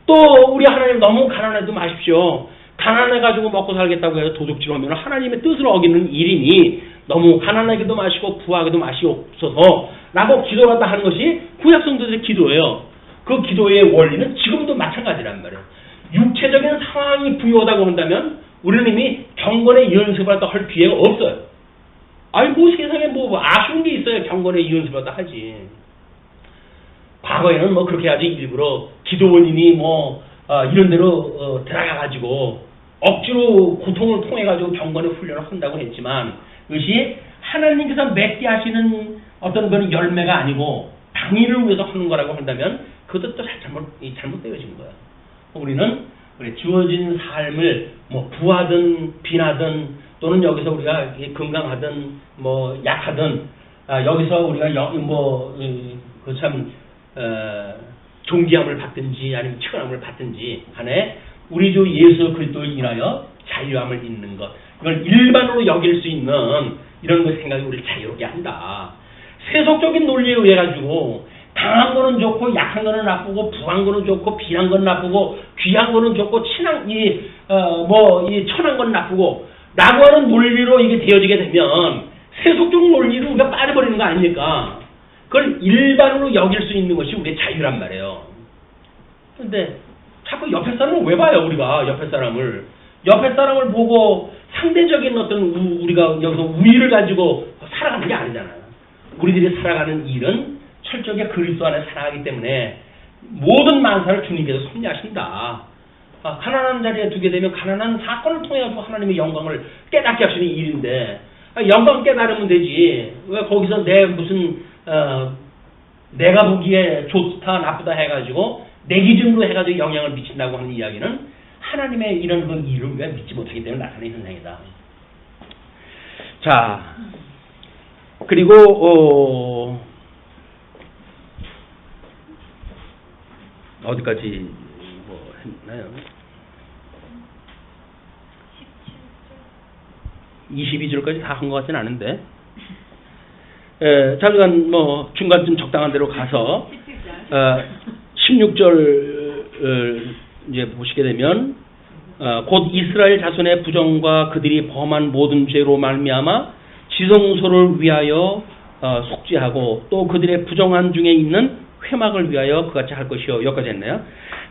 또 우리 하나님 너무 가난해도 마십시오. 가난해가지고 먹고 살겠다고 해서 도둑질 하면 하나님의 뜻을 어기는 일이니 너무 가난하게도 마시고 부하게도 마시옵소서 라고 기도한다 하는 것이 구약 성도들의 기도예요. 그 기도의 원리는 지금도 마찬가지란 말이에요. 육체적인 상황이 부유하다고 한다면 우리는 이미 경건의 연습을 할 기회가 없어요. 세상에 아쉬운 게 있어야 경건의 연습을 하지. 과거에는 그렇게 하지 일부러 기도원인이 이런 데로 들어가가지고 억지로 고통을 통해가지고 경건의 훈련을 한다고 했지만 그것이 하나님께서 맺게 하시는 어떤 그런 열매가 아니고 당인을 위해서 하는 거라고 한다면 그것도 또 잘못되어진 거야. 우리는 주어진 삶을 부하든 빈하든 또는 여기서 우리가 건강하든 약하든 여기서 우리가 존귀함을 받든지 아니면 치근함을 받든지 간에 우리 주 예수 그리스도를 인하여 자유함을 잇는 것, 이걸 일반으로 여길 수 있는 이런 것 생각이 우리를 자유롭게 한다. 세속적인 논리에 의해 가지고 강한 거는 좋고 약한 거는 나쁘고 부한 거는 좋고 빈한 건 나쁘고 귀한 거는 좋고 이 천한 건 나쁘고 라고 하는 논리로 이게 되어지게 되면 세속적 논리로 우리가 빠져버리는 거 아닙니까? 그걸 일반으로 여길 수 있는 것이 우리의 자유란 말이에요. 근데 자꾸 옆에 사람을 왜 봐요, 우리가 옆에 사람을 보고 상대적인 어떤 우리가 여기서 우위를 가지고 살아가는 게 아니잖아요. 우리들이 살아가는 일은 철저하게 그리스도 안에 살아가기 때문에 모든 만사를 주님께서 섭리하신다. 가난한 자리에 두게 되면 가난한 사건을 통해 가지고 하나님의 영광을 깨닫게 하시는 일인데 영광 깨달으면 되지. 왜 거기서 내가 보기에 좋다 나쁘다 해가지고 내 기준으로 해가지고 영향을 미친다고 하는 이야기는 하나님의 이런 그 일을 우리가 믿지 못하기 때문에 나타나는 현상이다. 자, 그리고 어디까지 했나요? 22절까지 다 한 것 같지는 않은데. 잠깐 중간쯤 적당한 대로 가서 16절 이제 보시게 되면 곧 이스라엘 자손의 부정과 그들이 범한 모든 죄로 말미암아 지성소를 위하여 속죄하고 또 그들의 부정한 중에 있는 회막을 위하여 그같이 할 것이요. 여기까지 했나요?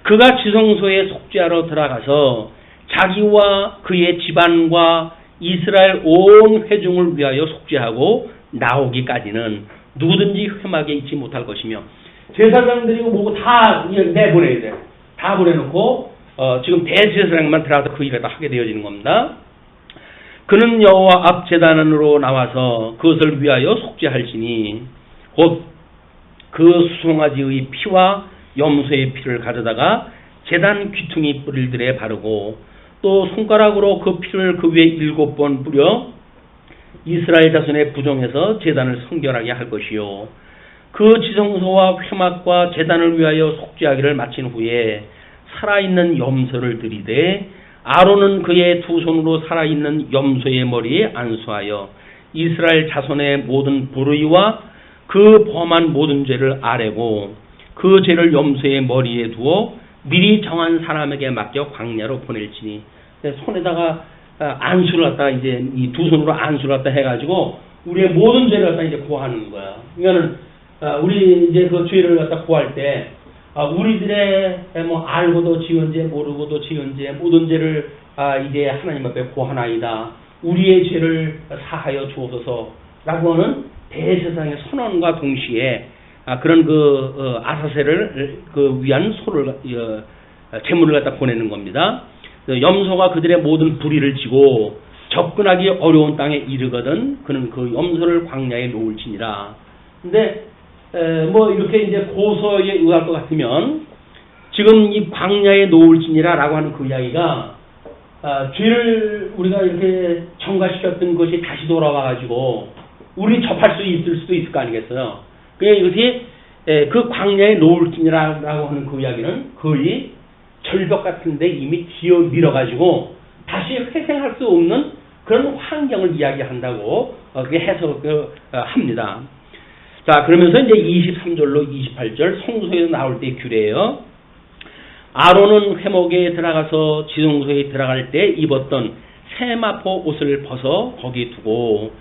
그가 지성소에 속죄하러 들어가서 자기와 그의 집안과 이스라엘 온 회중을 위하여 속죄하고 나오기까지는 누구든지 회막에 있지 못할 것이며, 제사장들이고 뭐고 다 내보내야 돼. 다 보내놓고 지금 대제사장만 들어가서 그 일을 다 하게 되어지는 겁니다. 그는 여호와 앞 제단으로 나와서 그것을 위하여 속죄할지니 곧 그 수송아지의 피와 염소의 피를 가져다가 제단 귀퉁이 뿔들에 바르고 또 손가락으로 그 피를 그 위에 7번 뿌려 이스라엘 자손의 부종에서 제단을 성결하게 할 것이요 그 지성소와 회막과 제단을 위하여 속죄하기를 마친 후에 살아있는 염소를 들이되 아론은 그의 두 손으로 살아있는 염소의 머리에 안수하여 이스라엘 자손의 모든 불의와 그 범한 모든 죄를 아뢰고 그 죄를 염소의 머리에 두어 미리 정한 사람에게 맡겨 광야로 보낼지니 손에다가 안수를 갖다 이제 이 두 손으로 안수를 갖다 해가지고 우리의 모든 죄를 갖다 이제 고하는 거야. 그러니까는 우리 이제 그 죄를 갖다 고할 때 우리들의 뭐 알고도 지은 죄 모르고도 지은 죄 모든 죄를 이제 하나님 앞에 고하나이다. 우리의 죄를 사하여 주옵소서라고 하는 대세상의 선언과 동시에 그런 그 아사셀을 그 위한 소를 제물을 갖다 보내는 겁니다. 염소가 그들의 모든 불의를 지고 접근하기 어려운 땅에 이르거든 그는 그 염소를 광야에 놓을지니라. 근데 뭐 이렇게 이제 고서에 의할 것 같으면 지금 이 광야에 놓을지니라라고 하는 그 이야기가 죄를 우리가 이렇게 청가시켰던 것이 다시 돌아와가지고 우리 접할 수 있을 수도 있을 거 아니겠어요. 그냥 이것이 그 광야에 놓을지니라라고 하는 그 이야기는 거의 절벽 같은데 이미 기어 밀어가지고 다시 회생할 수 없는 그런 환경을 이야기한다고 그게 해석을 합니다. 자, 그러면서 이제 23절로 28절 성소에서 나올 때 규례예요. 아론은 회목에 들어가서 지성소에 들어갈 때 입었던 세마포 옷을 벗어 거기 두고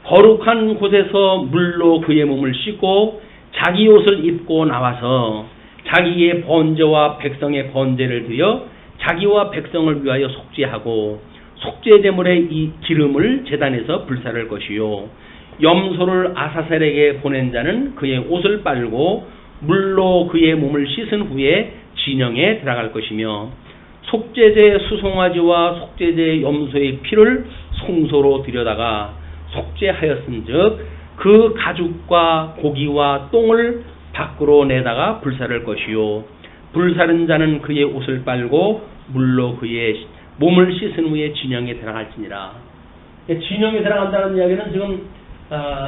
거룩한 곳에서 물로 그의 몸을 씻고 자기 옷을 입고 나와서 자기의 번제와 백성의 번제를 드려 자기와 백성을 위하여 속죄하고 속죄제물의 이 기름을 제단에서 불사를 것이요 염소를 아사셀에게 보낸 자는 그의 옷을 빨고 물로 그의 몸을 씻은 후에 진영에 들어갈 것이며 속죄제 수송아지와 속죄제 염소의 피를 송소로 들여다가 속죄하였은즉 그 가죽과 고기와 똥을 밖으로 내다가 불사를 것이요 불사른 자는 그의 옷을 빨고 물로 그의 몸을 씻은 후에 진영에 들어갈지니라. 진영에 들어간다는 이야기는 지금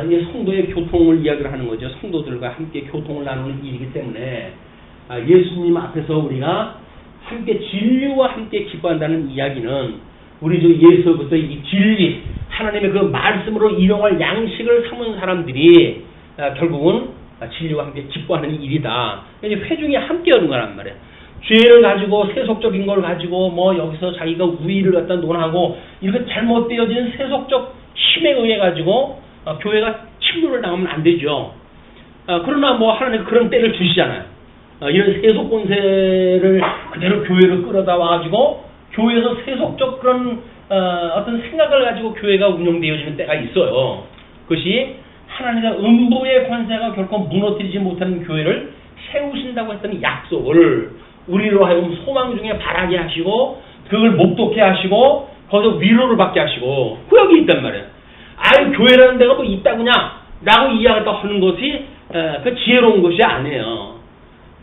이 성도의 교통을 이야기를 하는 거죠. 성도들과 함께 교통을 나누는 일이기 때문에 예수님 앞에서 우리가 함께 진리와 함께 기뻐한다는 이야기는 우리 저 예수부터 이 진리 하나님의 그 말씀으로 일용할 양식을 삼은 사람들이 결국은 진리와 함께 기뻐하는 일이다. 이제 회중이 함께 하는 거란 말이에요. 죄를 가지고 세속적인 걸 가지고 뭐 여기서 자기가 우위를 갖다 논하고 이렇게 잘못되어진 세속적 힘에 의해 가지고 교회가 침노를 당하면 안 되죠. 그러나 뭐 하나님 그런 때를 주시잖아요. 이런 세속 권세를 그대로 교회를 끌어다 와가지고 교회에서 세속적 그런 어떤 생각을 가지고 교회가 운영되어지는 때가 있어요. 그것이 하나님의 음부의 권세가 결코 무너뜨리지 못하는 교회를 세우신다고 했던 약속을 우리로 하여금 소망 중에 바라게 하시고 그걸 목독해 하시고 거기서 위로를 받게 하시고 구역이 있단 말이에요. 아유 교회라는 데가 뭐 있다구냐 라고 이야기를 하는 것이 그 지혜로운 것이 아니에요.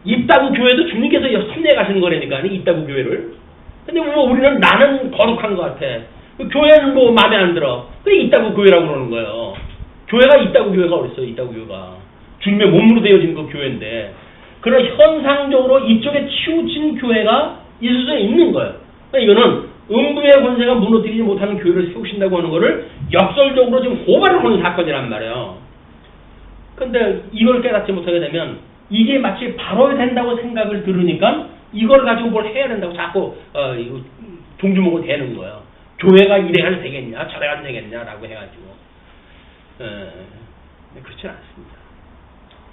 있다고 교회도 주님께서 섭리해 가시는 거라니까 있다고 교회를. 근데 뭐 우리는 나는 거룩한 것 같아. 교회는 뭐 마음에 안 들어. 그래 있다고 교회라고 그러는 거예요. 교회가 있다고 교회가 어딨어. 있다고 교회가. 주님의 몸으로 되어진 그 교회인데 그런 현상적으로 이쪽에 치우친 교회가 있을 수 있는 거예요. 그러니까 이거는 음부의 권세가 무너뜨리지 못하는 교회를 세우신다고 하는 거를 역설적으로 지금 고발을 하는 사건이란 말이에요. 근데 이걸 깨닫지 못하게 되면 이게 마치 바로 된다고 생각을 들으니까 이걸 가지고 뭘 해야 된다고 자꾸 이거 종주목을 대는 거예요. 교회가 이래 가도 되겠냐 저래 가도 되겠냐라고 해가지고 그렇지 않습니다.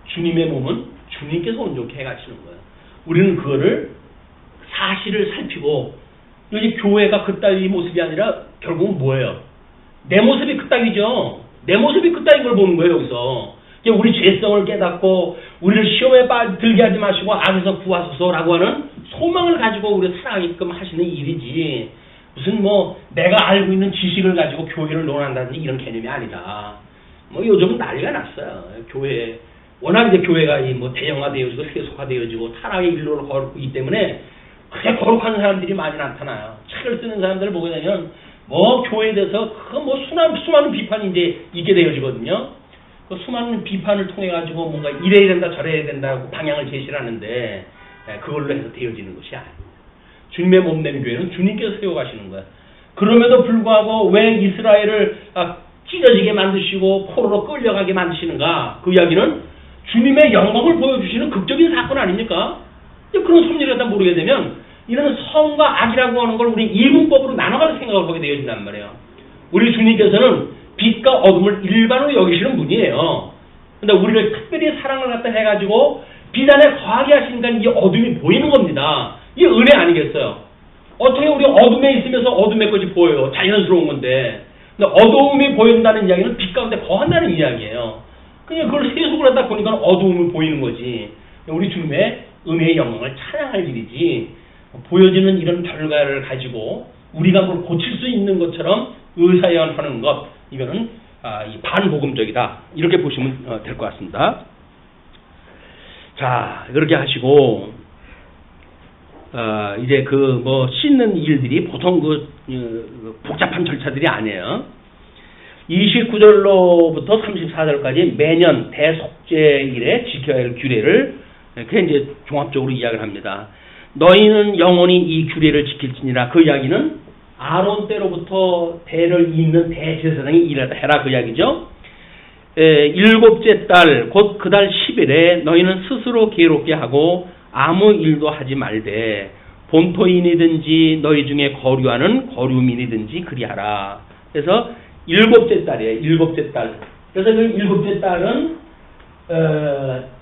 주님의 몸은 주님께서 온전히 해가시는 거예요. 우리는 그거를 사실을 살피고 여기 교회가 그따위 모습이 아니라 결국은 뭐예요? 내 모습이 그따위죠. 내 모습이 그따위인 걸 보는 거예요. 여기서 우리 죄성을 깨닫고 우리를 시험에 들게 하지 마시고 악에서 구하소서라고 하는 소망을 가지고 우리를 살아가게끔 하시는 일이지 무슨 뭐 내가 알고 있는 지식을 가지고 교회를 논한다든지 이런 개념이 아니다. 뭐 요즘은 난리가 났어요. 교회 워낙 이제 교회가 뭐 대형화되어지고 세속화되어지고 타락의 일로를 걸고 있기 때문에 그게 거룩한 사람들이 많이 나타나요. 책을 쓰는 사람들을 보게 되면 뭐 교회에 대해서 그 뭐 수많은 비판이 이제 있게 되어지거든요. 그 수많은 비판을 통해 가지고 뭔가 이래야 된다 저래야 된다고 방향을 제시를 하는데 그걸로 해서 되어지는 것이 아닙니다. 주님의 몸된 교회는 주님께서 세워가시는 거예요. 그럼에도 불구하고 왜 이스라엘을 찢어지게 만드시고 포로로 끌려가게 만드시는가? 그 이야기는 주님의 영광을 보여주시는 극적인 사건 아닙니까? 그런 섭리를 다 모르게 되면 이런 성과 악이라고 하는 걸 우리 이분법으로 나눠가는 생각을 하게 되어진단 말이에요. 우리 주님께서는 빛과 어둠을 일반으로 여기시는 분이에요. 근데 우리를 특별히 사랑을 갖다 해가지고 빛 안에 거하게 하시니까 이 어둠이 보이는 겁니다. 이게 은혜 아니겠어요? 어떻게 우리 어둠에 있으면서 어둠의 것이 보여요? 자연스러운 건데. 근데 어두움이 보인다는 이야기는 빛 가운데 거한다는 이야기예요. 그냥 그걸 세속을 하다 보니까 어두움이 보이는 거지. 우리 주님의 은혜의 영광을 찬양할 일이지. 보여지는 이런 결과를 가지고 우리가 그걸 고칠 수 있는 것처럼 의사연하는 것, 이거는 이 반복음적이다. 이렇게 보시면 될 것 같습니다. 자, 그렇게 하시고 이제 그 뭐 씻는 일들이 보통 복잡한 절차들이 아니에요. 29절로부터 34절까지 매년 대속죄일에 지켜야 할 규례를 그게 이제 종합적으로 이야기를 합니다. 너희는 영원히 이 규례를 지킬지니라. 그 이야기는 아론 때로부터 대를 잇는 대제사장이 일하다 해라 그 이야기죠. 7째 달 곧 그 달 10일에 너희는 스스로 괴롭게 하고 아무 일도 하지 말되 본토인이든지 너희 중에 거류하는 거류민이든지 그리하라. 그래서 7째 달이에요. 7째 달. 그래서 그 7째 달은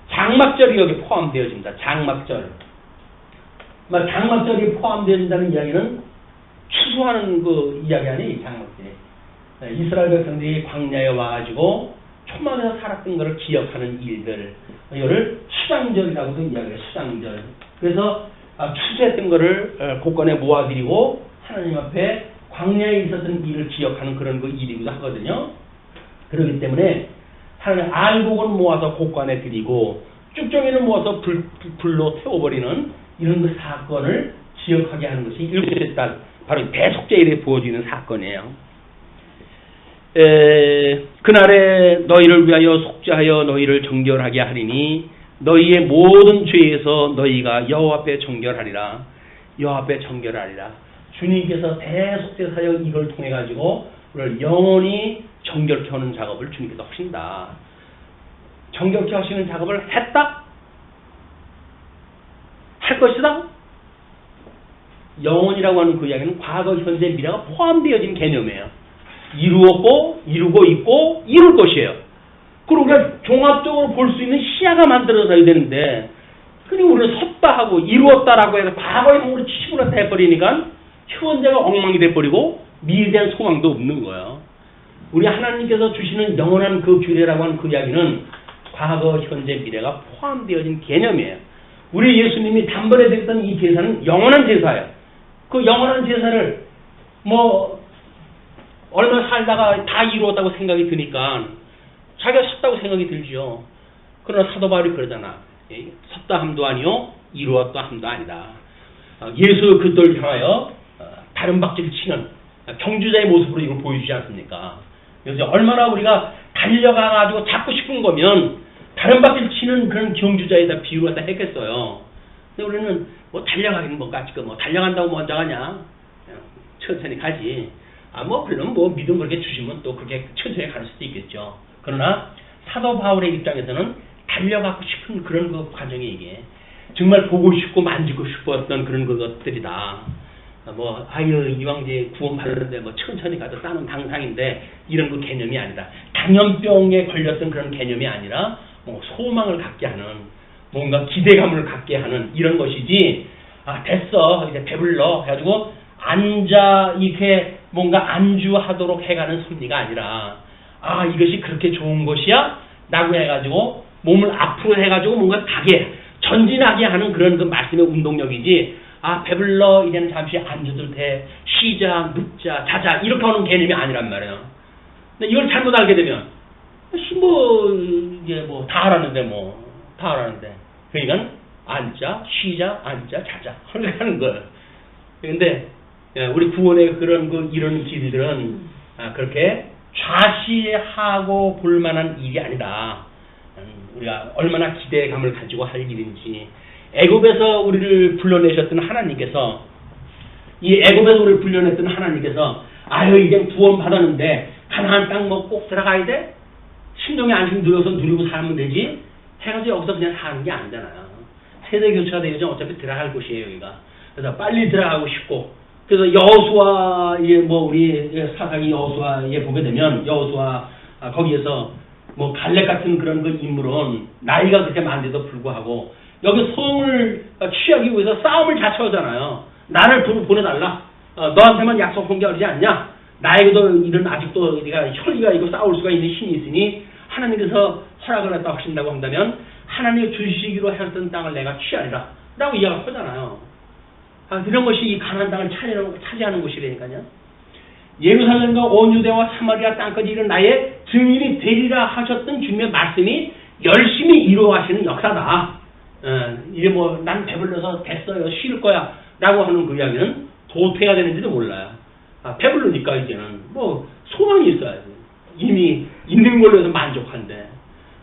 장막절이 여기 포함되어집니다. 장막절. 장막절이 포함되어진다는 이야기는 추수하는 그 이야기 아니에요. 장막절이. 이스라엘 백성들이 광야에 와가지고 초막에서 살았던 것을 기억하는 일들. 이거를 수장절이라고도 이야기해요. 수장절. 그래서 추수했던 것을 곳간에 모아드리고 하나님 앞에 광야에 있었던 일을 기억하는 그런 그 일이기도 하거든요. 그렇기 때문에 하나님 알곡을 모아서 곳간에 드리고 쭉정이를 모아서 불로 태워버리는 이런 그 사건을 기억하게 하는 것이 7째 달 바로 대속죄일에 부어지는 사건이에요. 그날에 너희를 위하여 속죄하여 너희를 정결하게 하리니 너희의 모든 죄에서 너희가 여호와 앞에 정결하리라. 여호와 앞에 정결하리라. 주님께서 대속죄 사역 이걸 통해 가지고 우리를 영원히 정결케 하는 작업을 주님께서 하신다. 정결케 하시는 작업을 했다? 할 것이다? 영원이라고 하는 그 이야기는 과거, 현재, 미래가 포함되어진 개념이에요. 이루었고, 이루고 있고, 이룰 것이에요. 그리고 우리가 종합적으로 볼 수 있는 시야가 만들어져야 되는데, 그냥 우리는 섰다 하고, 이루었다라고 해서 과거의 몸으로 치고 나서 해버리니까, 현재가 엉망이 돼버리고, 미래에 대한 소망도 없는 거예요. 우리 하나님께서 주시는 영원한 그 규례라고 하는 그 이야기는 과거, 현재, 미래가 포함되어진 개념이에요. 우리 예수님이 단번에 드렸던 이 제사는 영원한 제사예요. 그 영원한 제사를 얼마 살다가 다 이루었다고 생각이 드니까 자기가 섰다고 생각이 들죠. 그러나 사도 바울이 그러잖아. 섰다 함도 아니요 이루었다 함도 아니다. 예수 그리스도를 향하여 다른 박질을 치는 경주자의 모습으로 이걸 보여주지 않습니까? 그래서 얼마나 우리가 달려가가지고 잡고 싶은 거면 다른 박질 치는 그런 경주자에다 비유를 갖다 했겠어요. 근데 우리는 달려가기는 달려간다고 먼저 가냐? 천천히 가지. 물론 믿음 그렇게 주시면 또 그렇게 천천히 갈 수도 있겠죠. 그러나 사도 바울의 입장에서는 달려가고 싶은 그런 그 과정이 이게 정말 보고 싶고 만지고 싶었던 그런 것들이다. 이왕 이제 구원받는데 천천히 가도 싸는 당상인데 이런 그 개념이 아니라 당연병에 걸렸던 그런 개념이 아니라 소망을 갖게 하는 뭔가 기대감을 갖게 하는 이런 것이지. 됐어 이제 배불러 해가지고 앉아 이렇게 뭔가 안주하도록 해가는 섭리가 아니라 이것이 그렇게 좋은 것이야? 라고 해가지고 몸을 앞으로 해가지고 뭔가 가게 전진하게 하는 그런 그 말씀의 운동력이지 아 배불러 이제는 잠시 앉아도 돼 쉬자 눕자 자자 이렇게 하는 개념이 아니란 말이에요. 근데 이걸 잘못 알게 되면 이제 뭐 다 하라는데 다 하라는데 그러니까 앉자 쉬자 앉자 자자 하는 거예요. 근데 우리 구원의 그런 이런 길들은 그렇게 좌시하고 볼 만한 일이 아니다. 우리가 얼마나 기대감을 가지고 할 일인지. 애굽에서 우리를 불러내셨던 하나님께서 이 애굽에서 우리를 불러냈던 하나님께서 아유 이제 구원 받았는데 가나안 땅 뭐 꼭 들어가야 돼? 신령의 안식 누려서 누리고 살면 되지? 해가지고 여기서 그냥 사는 게 아니잖아요. 세대 교체가 되죠. 어차피 들어갈 곳이에요 여기가. 그래서 빨리 들어가고 싶고 그래서 여호수아의 우리 사사기 여호수아에 보게 되면 여호수아 거기에서 갈렙 같은 그런 그 인물은 나이가 그렇게 많은데도 불구하고 여기 성을 취하기 위해서 싸움을 자처하잖아요. 나를 보내달라. 너한테만 약속한 게 아니지 않냐? 나에게도 이런 아직도 네가 혈기가 있고 싸울 수가 있는 힘이 있으니 하나님께서 허락을 했다 하신다고 한다면 하나님이 주시기로 하셨던 땅을 내가 취하리라 라고 이야기하잖아요. 이런 것이 이 가나안 땅을 차지하는 곳이라니까요. 예루살렘과 온 유대와 사마리아 땅까지 이른 나의 증인이 되리라 하셨던 주님의 말씀이 열심히 이루어가시는 역사다. 이제 난 배불러서 됐어요 쉴 거야 라고 하는 그 이야기는 도태가 되는지도 몰라요. 배불르니까 이제는 소망이 있어야지. 이미 있는 걸로 해서 만족한데.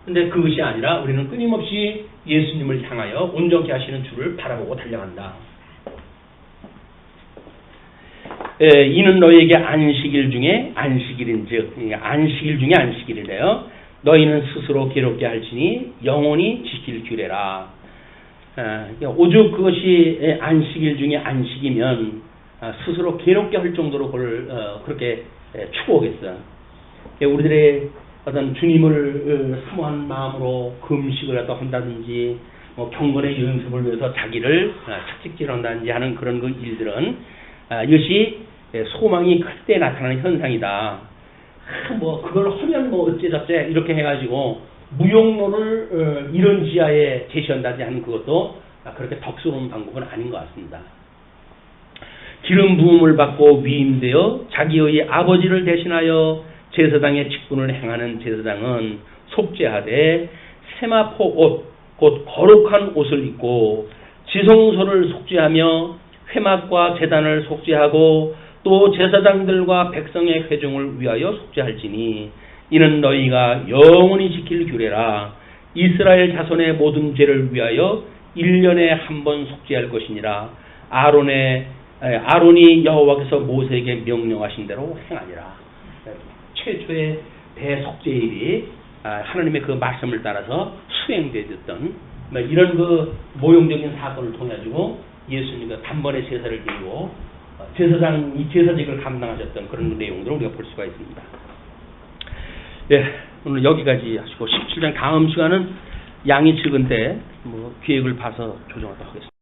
근데 그것이 아니라 우리는 끊임없이 예수님을 향하여 온전케 하시는 주를 바라보고 달려간다. 이는 너희에게 안식일 중에 안식일인즉 안식일 중에 안식일이래요. 너희는 스스로 괴롭게 할지니 영원히 지킬 규례라. 오죽 그것이 안식일 중에 안식이면 스스로 괴롭게 할 정도로 그걸 그렇게 추구하겠어요. 우리들의 어떤 주님을 사모한 마음으로 금식을 한다든지 경건의 연습을 위해서 자기를 착직질한다든지 하는 그런 그 일들은 이것이 소망이 클 때 나타나는 현상이다. 그걸 하면 어째저째 이렇게 해가지고 무용론을 이런 지하에 제시한다든지 하는 그것도 그렇게 덕스러운 방법은 아닌 것 같습니다. 기름 부음을 받고 위임되어 자기의 아버지를 대신하여 제사장의 직분을 행하는 제사장은 속죄하되 세마포 옷, 곧 거룩한 옷을 입고 지성소를 속죄하며 회막과 제단을 속죄하고 또 제사장들과 백성의 회중을 위하여 속죄할지니 이는 너희가 영원히 지킬 규례라. 이스라엘 자손의 모든 죄를 위하여 1년에 한 번 속죄할 것이니라. 아론이 여호와께서 모세에게 명령하신 대로 행하니라. 최초의 대속죄일이 하나님의 그 말씀을 따라서 수행되었던 이런 그 모형적인 사건을 통해 가지고 예수님과 단번에 제사를 드리고 이 제사직을 감당하셨던 그런 내용들을 우리가 볼 수가 있습니다. 오늘 여기까지 하시고 17장 다음 시간은 양이 적은데 계획을 봐서 조정하도록 하겠습니다.